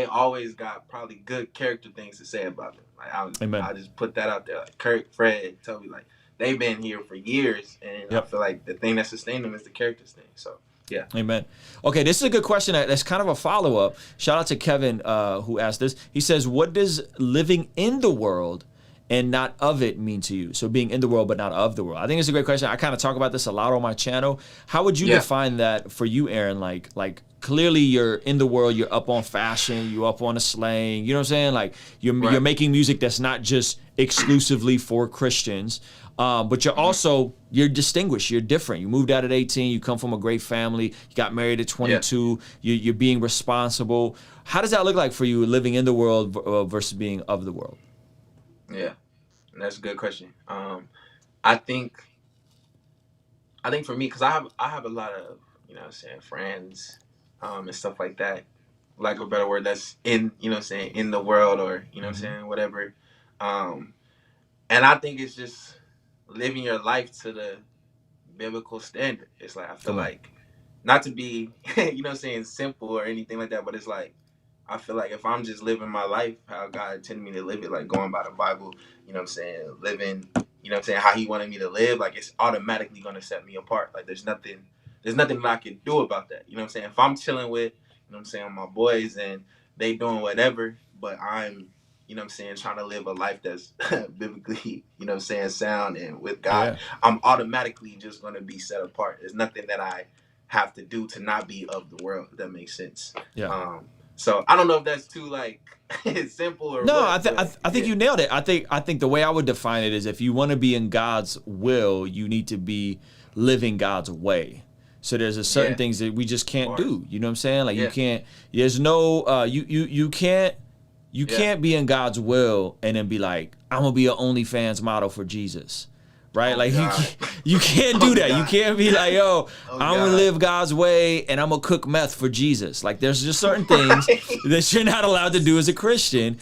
always got probably good character things to say about them. Like I just put that out there. Like Kirk, Fred, Toby, like they've been here for years, and I feel like the thing that sustained them is the characters thing. So. Yeah. Amen. Okay, this is a good question. That's kind of a follow-up. Shout out to Kevin who asked this. He says, what does living in the world and not of it mean to you? So being in the world but not of the world. I think it's a great question. I kind of talk about this a lot on my channel. How would you define that for you, Aaron? Like clearly you're in the world, you're up on fashion, you're up on the slang, you know what I'm saying? Like you're making music that's not just exclusively for Christians. But you're distinguished. You're different. You moved out at 18. You come from a great family. You got married at 22. You're being responsible. How does that look like for you living in the world versus being of the world? Yeah, that's a good question. I think for me, because I have a lot of, you know what I'm saying, friends and stuff like that, like a better word, that's in, you know what I'm saying, in the world or, you know what I'm saying, whatever. And I think it's just living your life to the biblical standard. It's like, I feel like, not to be, you know what I'm saying, simple or anything like that, but it's like, I feel like if I'm just living my life how God intended me to live it, like going by the Bible, you know what I'm saying, living, you know what I'm saying, how he wanted me to live, like it's automatically going to set me apart. Like there's nothing that I can do about that. You know what I'm saying? If I'm chilling with, you know what I'm saying, my boys and they doing whatever, but I'm, you know what I'm saying, trying to live a life that's biblically, you know what I'm saying, sound and with God, I'm automatically just going to be set apart. There's nothing that I have to do to not be of the world, if that makes sense. Yeah. So I don't know if that's too like simple or no. I think you nailed it. I think the way I would define it is if you want to be in God's will, you need to be living God's way. So there's a certain things that we just can't do. You know what I'm saying? Like you can't. There's no. You can't. You can't be in God's will and then be like, I'm gonna be an OnlyFans model for Jesus. Right? Like you can't do that. You can't be like, yo, I'm gonna live God's way and I'm gonna cook meth for Jesus. Like there's just certain things that you're not allowed to do as a Christian.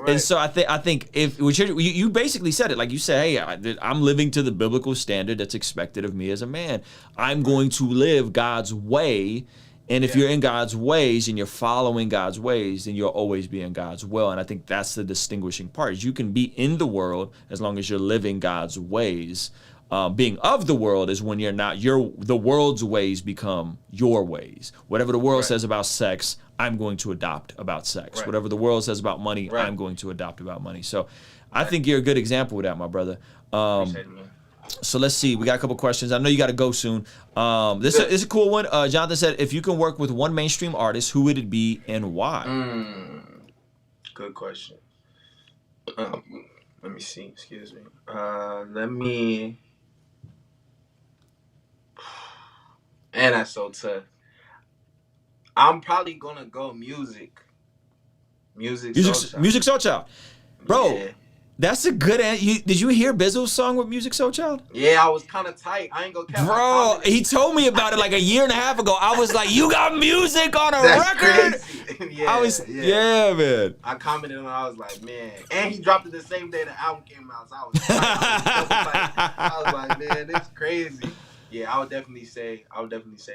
And so I think if you basically said it, like you said, hey, I'm living to the biblical standard that's expected of me as a man. I'm going to live God's way. And if you're in God's ways and you're following God's ways, then you'll always be in God's will. And I think that's the distinguishing part. Is you can be in the world as long as you're living God's ways. Being of the world is when you're not. The world's ways become your ways. Whatever the world says about sex, I'm going to adopt about sex. Right. Whatever the world says about money, I'm going to adopt about money. So I think you're a good example of that, my brother. Appreciate it, man. So let's see. We got a couple questions. I know you got to go soon. This is a cool one. Jonathan said, if you can work with one mainstream artist, who would it be and why? Good question. Let me see. Excuse me. Let me... And that's so tough. I'm probably going to go music. Music Soul Child. Bro. Yeah. That's a good answer. Did you hear Bizzle's song with Music Soul Child? Yeah, I was kind of tight. I ain't gonna cap. Bro, he told me about it like a year and a half ago. I was like, you got music on a record? Yeah, man. I commented on it. I was like, man. And he dropped it the same day the album came out. So I was like, man, it's crazy. Yeah, I would definitely say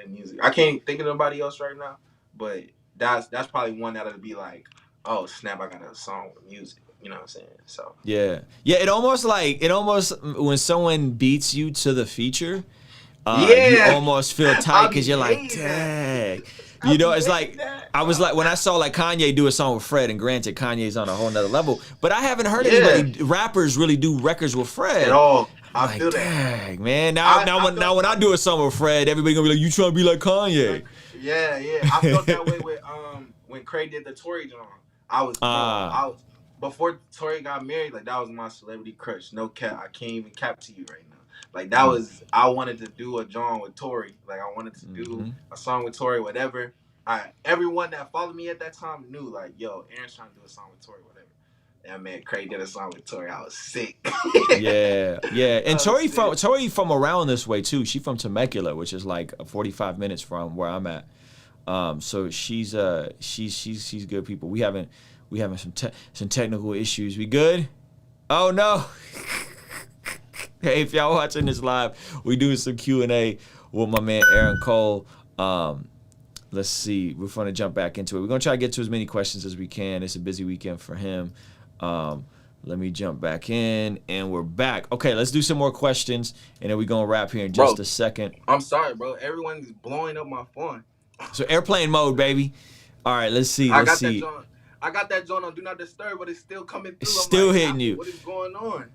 music. I can't think of nobody else right now, but that's probably one that'll be like, oh snap, I got a song with music. You know what I'm saying? So yeah. It almost when someone beats you to the feature, you almost feel tight because you're like, dang. You know, it's like I was like when I saw like Kanye do a song with Fred, and granted Kanye's on a whole nother level, but I haven't heard anybody rappers really do records with Fred at all. I feel that. Dang, man. Now when I do a song with Fred, everybody gonna be like, you trying to be like Kanye? Yeah. I felt that way with when Craig did the Tory John. I was before Tory got married, like that was my celebrity crush. No cap. I can't even cap to you right now. Like that was, I wanted to do a John with Tory. Like I wanted to do a song with Tory, whatever. Everyone that followed me at that time knew, like, yo, Aaron's trying to do a song with Tory, whatever. And man, Craig did a song with Tory. I was sick. yeah. And Tory from around this way too. She from Temecula, which is like 45 minutes from where I'm at. So she's good people. We having some technical issues. We good? Oh no. Hey, if y'all watching this live, we doing some Q&A with my man Aaron Cole. Let's see. We're going to jump back into it. We're going to try to get to as many questions as we can. It's a busy weekend for him. Let me jump back in, and we're back. Okay, let's do some more questions, and then we're going to wrap here in just a second. I'm sorry, bro. Everyone's blowing up my phone. So airplane mode, baby. All right, let's see. I got that joint on Do Not Disturb, but it's still coming through. It's still hitting you. What is going on?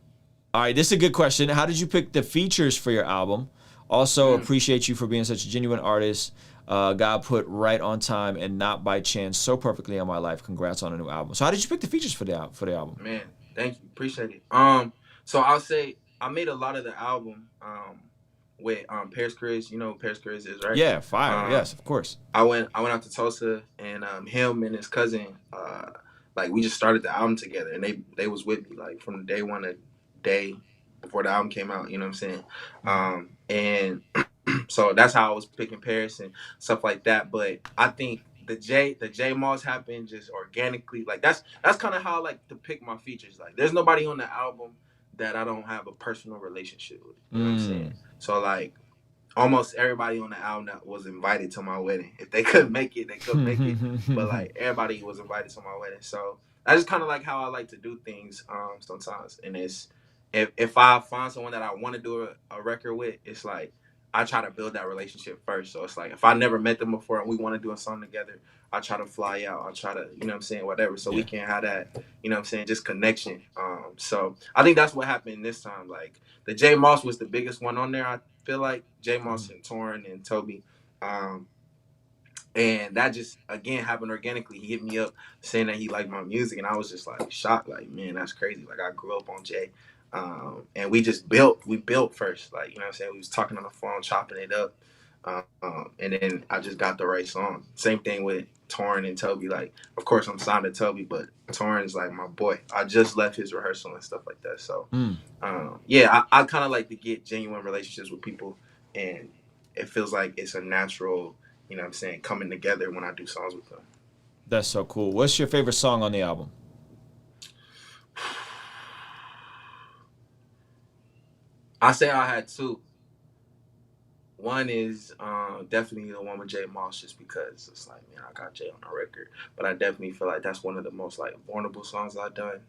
All right, this is a good question. How did you pick the features for your album? Also, appreciate you for being such a genuine artist. God put right on time and not by chance so perfectly on my life. Congrats on a new album. So how did you pick the features for the album? Man, thank you. Appreciate it. So I'll say I made a lot of the album with Paris Chris. You know who Paris Chris is, right? Yeah, fire. Yes, of course. I went out to Tulsa, and him and his cousin, like we just started the album together, and they was with me like from day one to day before the album came out. You know what I'm saying? And so that's how I was picking Paris and stuff like that. But I think the J Moss happened just organically. Like that's kind of how I like to pick my features. Like there's nobody on the album that I don't have a personal relationship with. You know what I'm saying? So like almost everybody on the album that was invited to my wedding. If they couldn't make it, they couldn't make it. But like everybody was invited to my wedding. So that's just kind of like how I like to do things sometimes. And it's if I find someone that I want to do a record with, it's like I try to build that relationship first. So it's like if I never met them before and we want to do a song together, I try to fly out. I try to, you know what I'm saying, whatever. So we can have that, you know what I'm saying, just connection. So I think that's what happened this time. Like the J Moss was the biggest one on there. I feel like J Moss and Torrin and Toby. And that just, again, happened organically. He hit me up saying that he liked my music. And I was just like shocked. Like, man, that's crazy. Like I grew up on Jay. And we built first. Like, you know what I'm saying? We was talking on the phone, chopping it up. And then I just got the right song. Same thing with Torrin and Toby. Like, of course, I'm signed to Toby, but Torrin's like my boy. I just left his rehearsal and stuff like that. So, I kind of like to get genuine relationships with people, and it feels like it's a natural, you know what I'm saying, coming together when I do songs with them. That's so cool. What's your favorite song on the album? I say I had two. One is definitely the one with Jay Moss, just because it's like, man, I got Jay on the record. But I definitely feel like that's one of the most like vulnerable songs I've done.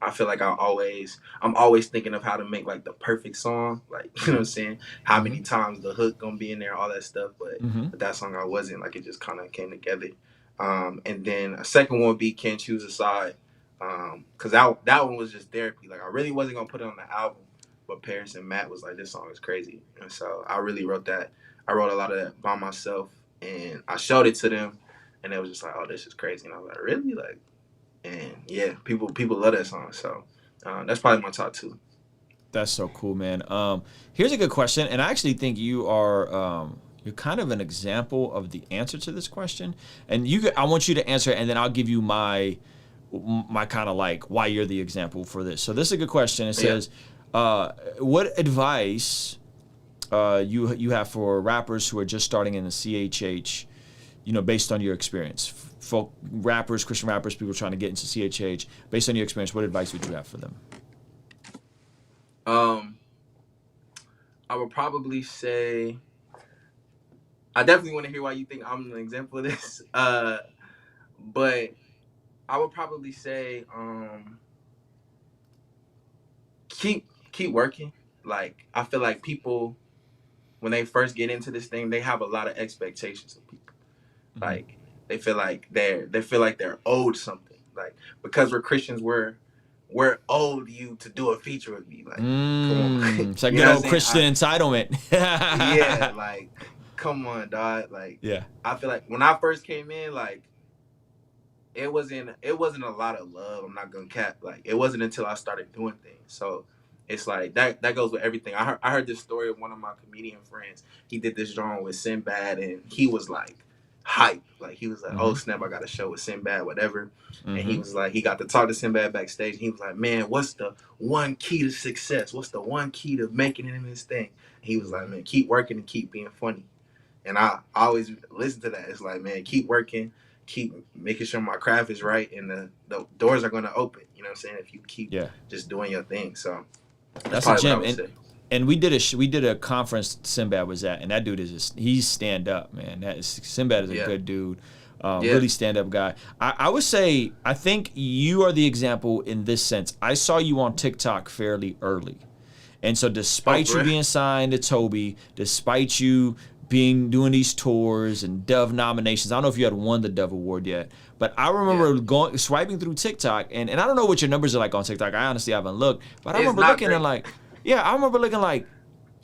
I feel like I'm always thinking of how to make like the perfect song, like you know what I'm saying, how many times the hook gonna be in there, all that stuff. But that song I wasn't, like, it just kind of came together. And then a second one would be Can't Choose a Side, because that one was just therapy. Like, I really wasn't gonna put it on the album, but Paris and Matt was like, this song is crazy. And so I really wrote that. I wrote a lot of that by myself, and I showed it to them, and they was just like, oh, this is crazy. And I was like, really? Like, and yeah, people love that song. So that's probably my top two. That's so cool, man. Here's a good question, and I actually think you are you're kind of an example of the answer to this question. And I want you to answer it, and then I'll give you my kind of like why you're the example for this. So this is a good question. It says, what advice you have for rappers who are just starting in the CHH, you know, based on your experience? Folk rappers, Christian rappers, people trying to get into CHH, based on your experience, what advice would you have for them? I would probably say, I definitely want to hear why you think I'm an example of this. But I would probably say, keep working. Like, I feel like people, when they first get into this thing, they have a lot of expectations of people. Like, they feel like they're owed something. Like, because we're Christians, we're owed you to do a feature with me. Like, come on. It's like good old Christian entitlement. Yeah, like, come on, dog. Like, yeah. I feel like when I first came in, like, it wasn't a lot of love. I'm not gonna cap. Like, it wasn't until I started doing things. So it's like that goes with everything. I heard this story of one of my comedian friends. He did this drawing with Sinbad, and he was like hype. Like, he was like, oh snap, I got a show with Sinbad, whatever. And he was like, he got to talk to Sinbad backstage. And he was like, man, what's the one key to success? What's the one key to making it in this thing? And he was like, man, keep working and keep being funny. And I always listen to that. It's like, man, keep working, keep making sure my craft is right, and the doors are going to open. You know what I'm saying? If you keep just doing your thing. So that's a gem. And we did a conference Sinbad was at, and that dude he's stand up, man. Sinbad is a good dude. Really stand up guy. I would say, I think you are the example in this sense. I saw you on TikTok fairly early. And so despite you being signed to Toby, despite you doing these tours and Dove nominations, I don't know if you had won the Dove Award yet, but I remember swiping through TikTok, and I don't know what your numbers are like on TikTok. I honestly haven't looked, but I remember looking and like, I remember looking like,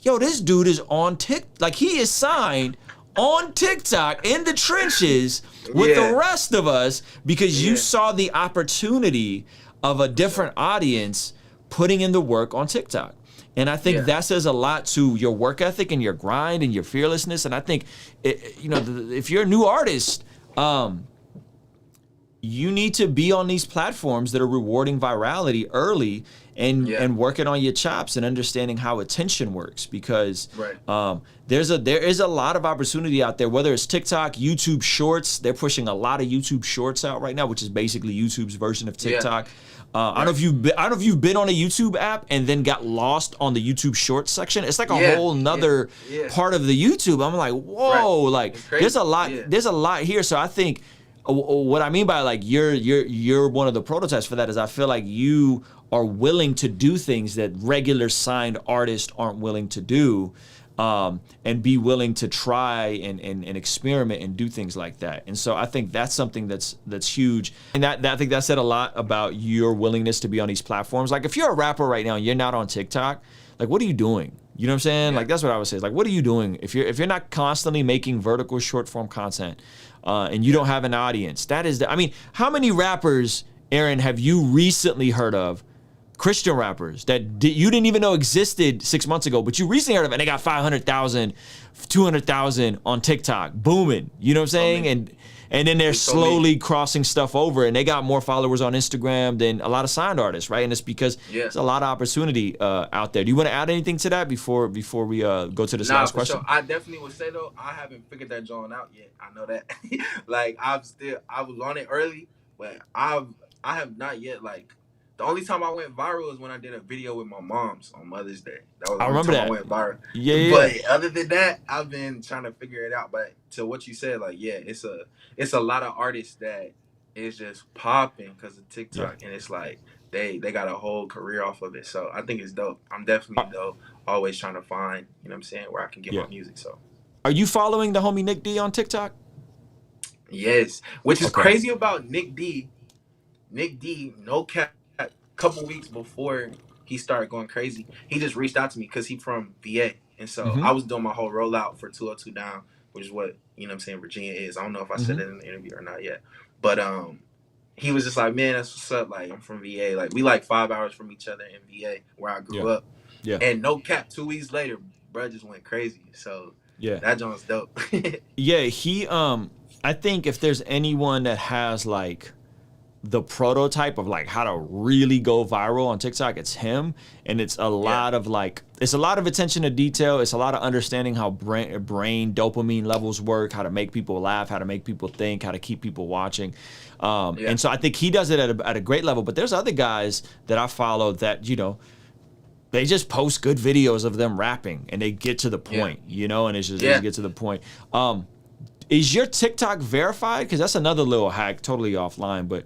yo, this dude is on TikTok. Like, he is signed on TikTok in the trenches with the rest of us because you saw the opportunity of a different audience putting in the work on TikTok. And I think that says a lot to your work ethic and your grind and your fearlessness. And I think, if you're a new artist, you need to be on these platforms that are rewarding virality early and working on your chops and understanding how attention works, because there is a lot of opportunity out there, whether it's TikTok, YouTube Shorts. They're pushing a lot of YouTube Shorts out right now, which is basically YouTube's version of TikTok. I don't know if you've been on a YouTube app and then got lost on the YouTube Shorts section. It's like a whole nother part of the YouTube. I'm like, whoa, like there's a lot here. So I think what I mean by like you're one of the prototypes for that is I feel like you are willing to do things that regular signed artists aren't willing to do. And be willing to try and experiment and do things like that. And so I think that's something that's huge. And I think that said a lot about your willingness to be on these platforms. Like, if you're a rapper right now and you're not on TikTok, like, what are you doing? You know what I'm saying? Like, that's what I would say. Like, what are you doing? If you're not constantly making vertical short form content, and you don't have an audience, how many rappers, Aaron, have you recently heard of, Christian rappers that you didn't even know existed 6 months ago, but you recently heard of it, and they got 500,000, 200,000 on TikTok, booming. You know what I'm saying? And then they're slowly crossing stuff over, and they got more followers on Instagram than a lot of signed artists, right? And it's because there's a lot of opportunity out there. Do you want to add anything to that before we go to this last question? Sure. I definitely would say, though, I haven't figured that John out yet. I know that. Like, I was on it early, but I have not yet, like, The only time I went viral was when I did a video with my mom's on Mother's Day. That was the I only remember time that. I went viral. Yeah. But other than that, I've been trying to figure it out. But to what you said, like, yeah, it's a lot of artists that is just popping because of TikTok, and it's like they got a whole career off of it. So I think it's dope. I'm definitely though always trying to find, you know what I'm saying, where I can get my music. So are you following the homie Nick D on TikTok? yes, which is Okay. crazy about Nick D. Nick D, no cap, couple weeks before he started going crazy, he just reached out to me because he from VA. And so I was doing my whole rollout for 202 Down, which is what, you know what I'm saying, Virginia is. I don't know if I said it in the interview or not yet. But he was just like, man, that's what's up. Like, I'm from VA. Like, we like 5 hours from each other in VA where I grew up. Yeah. And no cap, 2 weeks later, bro just went crazy. So that joint's dope. Yeah, he I think if there's anyone that has like the prototype of like how to really go viral on TikTok, it's him. And it's a lot of like, it's a lot of attention to detail. It's a lot of understanding how brain dopamine levels work, how to make people laugh, how to make people think, how to keep people watching. And so I think he does it at a great level. But there's other guys that I follow that, you know, they just post good videos of them rapping and they get to the point, you know, and it's just, they just get to the point. Is your TikTok verified? Because that's another little hack, totally offline. But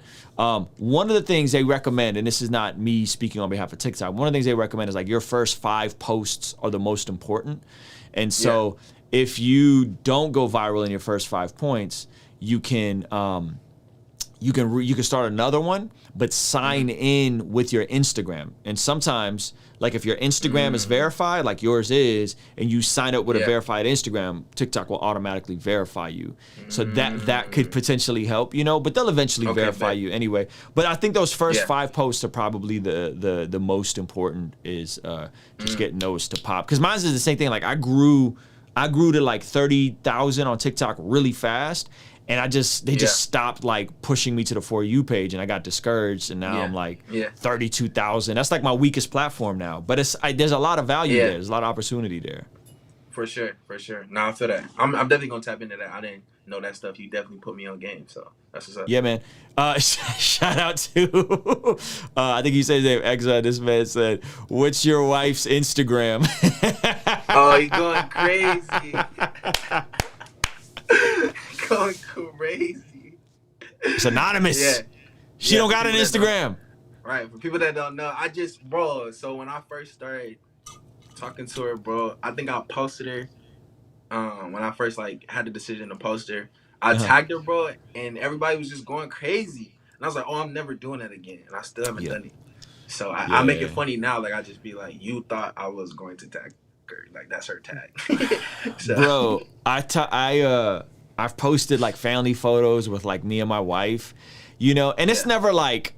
one of the things they recommend, and this is not me speaking on behalf of TikTok, one of the things they recommend is like your first 5 posts are the most important. And so if you don't go viral in your first 5 points, you can start another one, but sign in with your Instagram. And sometimes, like if your Instagram is verified, like yours is, and you sign up with a verified Instagram, TikTok will automatically verify you. So that could potentially help, you know, but they'll eventually verify you anyway. But I think those first 5 posts are probably the most important, is just getting those to pop. Because mine is the same thing. Like I grew to like 30,000 on TikTok really fast. And they just stopped like pushing me to the For You page, and I got discouraged, and now I'm like 32,000. That's like my weakest platform now. But there's a lot of value there. There's a lot of opportunity there. For sure. Nah, I feel that. I'm definitely gonna tap into that. I didn't know that stuff. You definitely put me on game, so that's what's up. Yeah, man. Shout out to I think he said his name Exa. This man said, "What's your wife's Instagram?" Oh, you going crazy. Going crazy. It's anonymous. She don't got an Instagram. Right. For people that don't know, so when I first started talking to her, bro, I think I posted her when I first like had the decision to post her. I tagged her, bro, and everybody was just going crazy. And I was like, oh, I'm never doing that again. And I still haven't done it. So I make it funny now. Like I just be like, you thought I was going to tag her. Like that's her tag. So. Bro, I've posted like family photos with like me and my wife, you know, and it's never like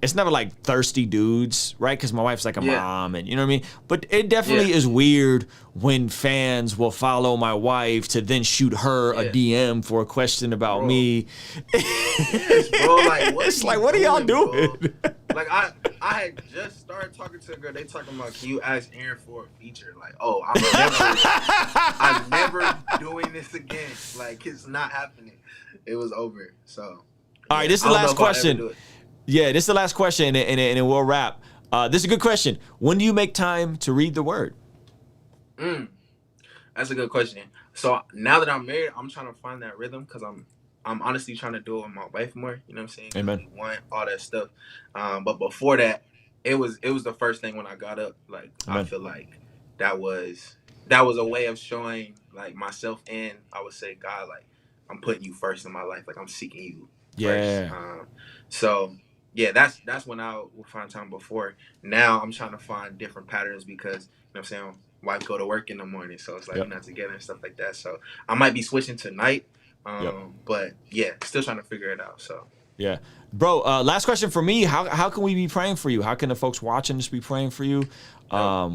thirsty dudes, right? Because my wife's like a mom, and you know what I mean. But it definitely is weird when fans will follow my wife to then shoot her a DM for a question about me. Yes, bro. Like, it's like, what are y'all doing? Like I had just started talking to a girl. They talking about, can you ask Aaron for a feature? Like, oh, I'm never doing this again. Like, it's not happening. It was over. So, all right, this is the last question. Yeah, this is the last question, and we'll wrap. This is a good question. When do you make time to read the word? That's a good question. So now that I'm married, I'm trying to find that rhythm because I'm honestly trying to do it with my wife more. You know what I'm saying? Amen. We want all that stuff. But before that, it was the first thing when I got up. Like I feel like that was a way of showing like myself, and I would say, God, like I'm putting you first in my life. Like I'm seeking you first. So yeah, that's when I will find time. Before now, I'm trying to find different patterns because you know what I'm saying, wife go to work in the morning, so it's like we're not together and stuff like that. So I might be switching tonight. But yeah, still trying to figure it out. So yeah, bro. Last question for me. How can we be praying for you? How can the folks watching this be praying for you? I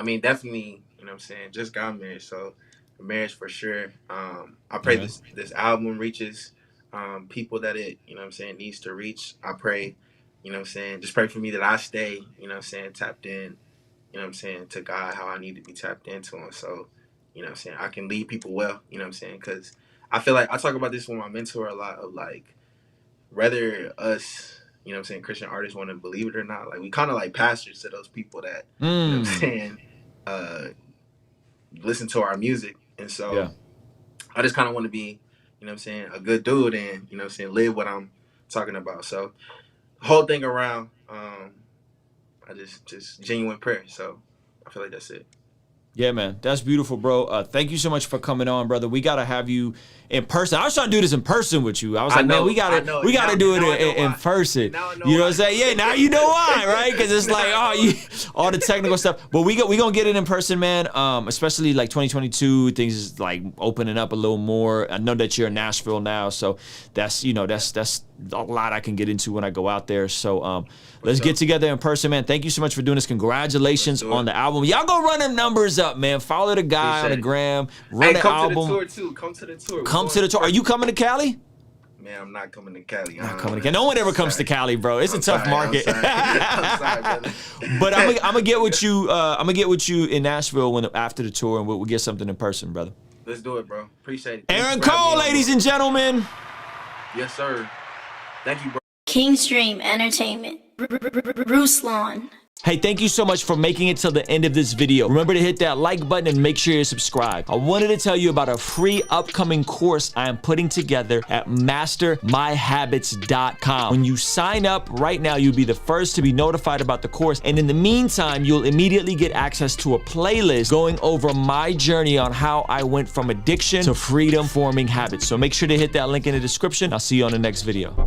mean, definitely. You know what I'm saying? Just got married, so marriage for sure. I pray this album reaches people that it, you know what I'm saying, needs to reach. I pray, you know what I'm saying, just pray for me that I stay, you know what I'm saying, tapped in, you know what I'm saying, to God how I need to be tapped into him. So you know what I'm saying, I can lead people well, you know what I'm saying, because I feel like I talk about this with my mentor a lot of like, rather us you know what I'm saying, Christian artists want to believe it or not. Like, we kind of like pastors to those people that, you know what I'm saying, listen to our music. And so I just kind of want to be, you know what I'm saying, a good dude and, you know what I'm saying, live what I'm talking about. So whole thing around, I just genuine prayer. So I feel like that's it. Yeah, man, that's beautiful, bro. Thank you so much for coming on, brother. We gotta have you in person. I was trying to do this in person with you. I was like, man, we gotta do it in person. You know what I'm saying? Yeah, now you know why, right? Because it's like, all the technical stuff. But we gonna get it in person, man. Especially like 2022, things is like opening up a little more. I know that you're in Nashville now, so that's a lot I can get into when I go out there. So let's get together in person, man. Thank you so much for doing this. Congratulations on the album. Y'all go run them numbers up, man. Follow the guy on the gram. Run the album. Come to the tour too. Come to the tour. Come to the tour. Are you coming to Cali? Man, I'm not coming to Cali. Not coming to Cali. No one ever comes to Cali, bro. It's a tough market. I'm sorry, brother. But I'm gonna get with you. I'm gonna get with you in Nashville after the tour, and we'll get something in person, brother. Let's do it, bro. Appreciate it. Aaron Cole, ladies and gentlemen. Yes, sir. Thank you, bro. Kingstream Entertainment. Ruslan. Hey, thank you so much for making it till the end of this video. Remember to hit that like button and make sure you're subscribed. I wanted to tell you about a free upcoming course I am putting together at mastermyhabits.com. When you sign up right now, you'll be the first to be notified about the course. And in the meantime, you'll immediately get access to a playlist going over my journey on how I went from addiction to freedom forming habits. So make sure to hit that link in the description. I'll see you on the next video.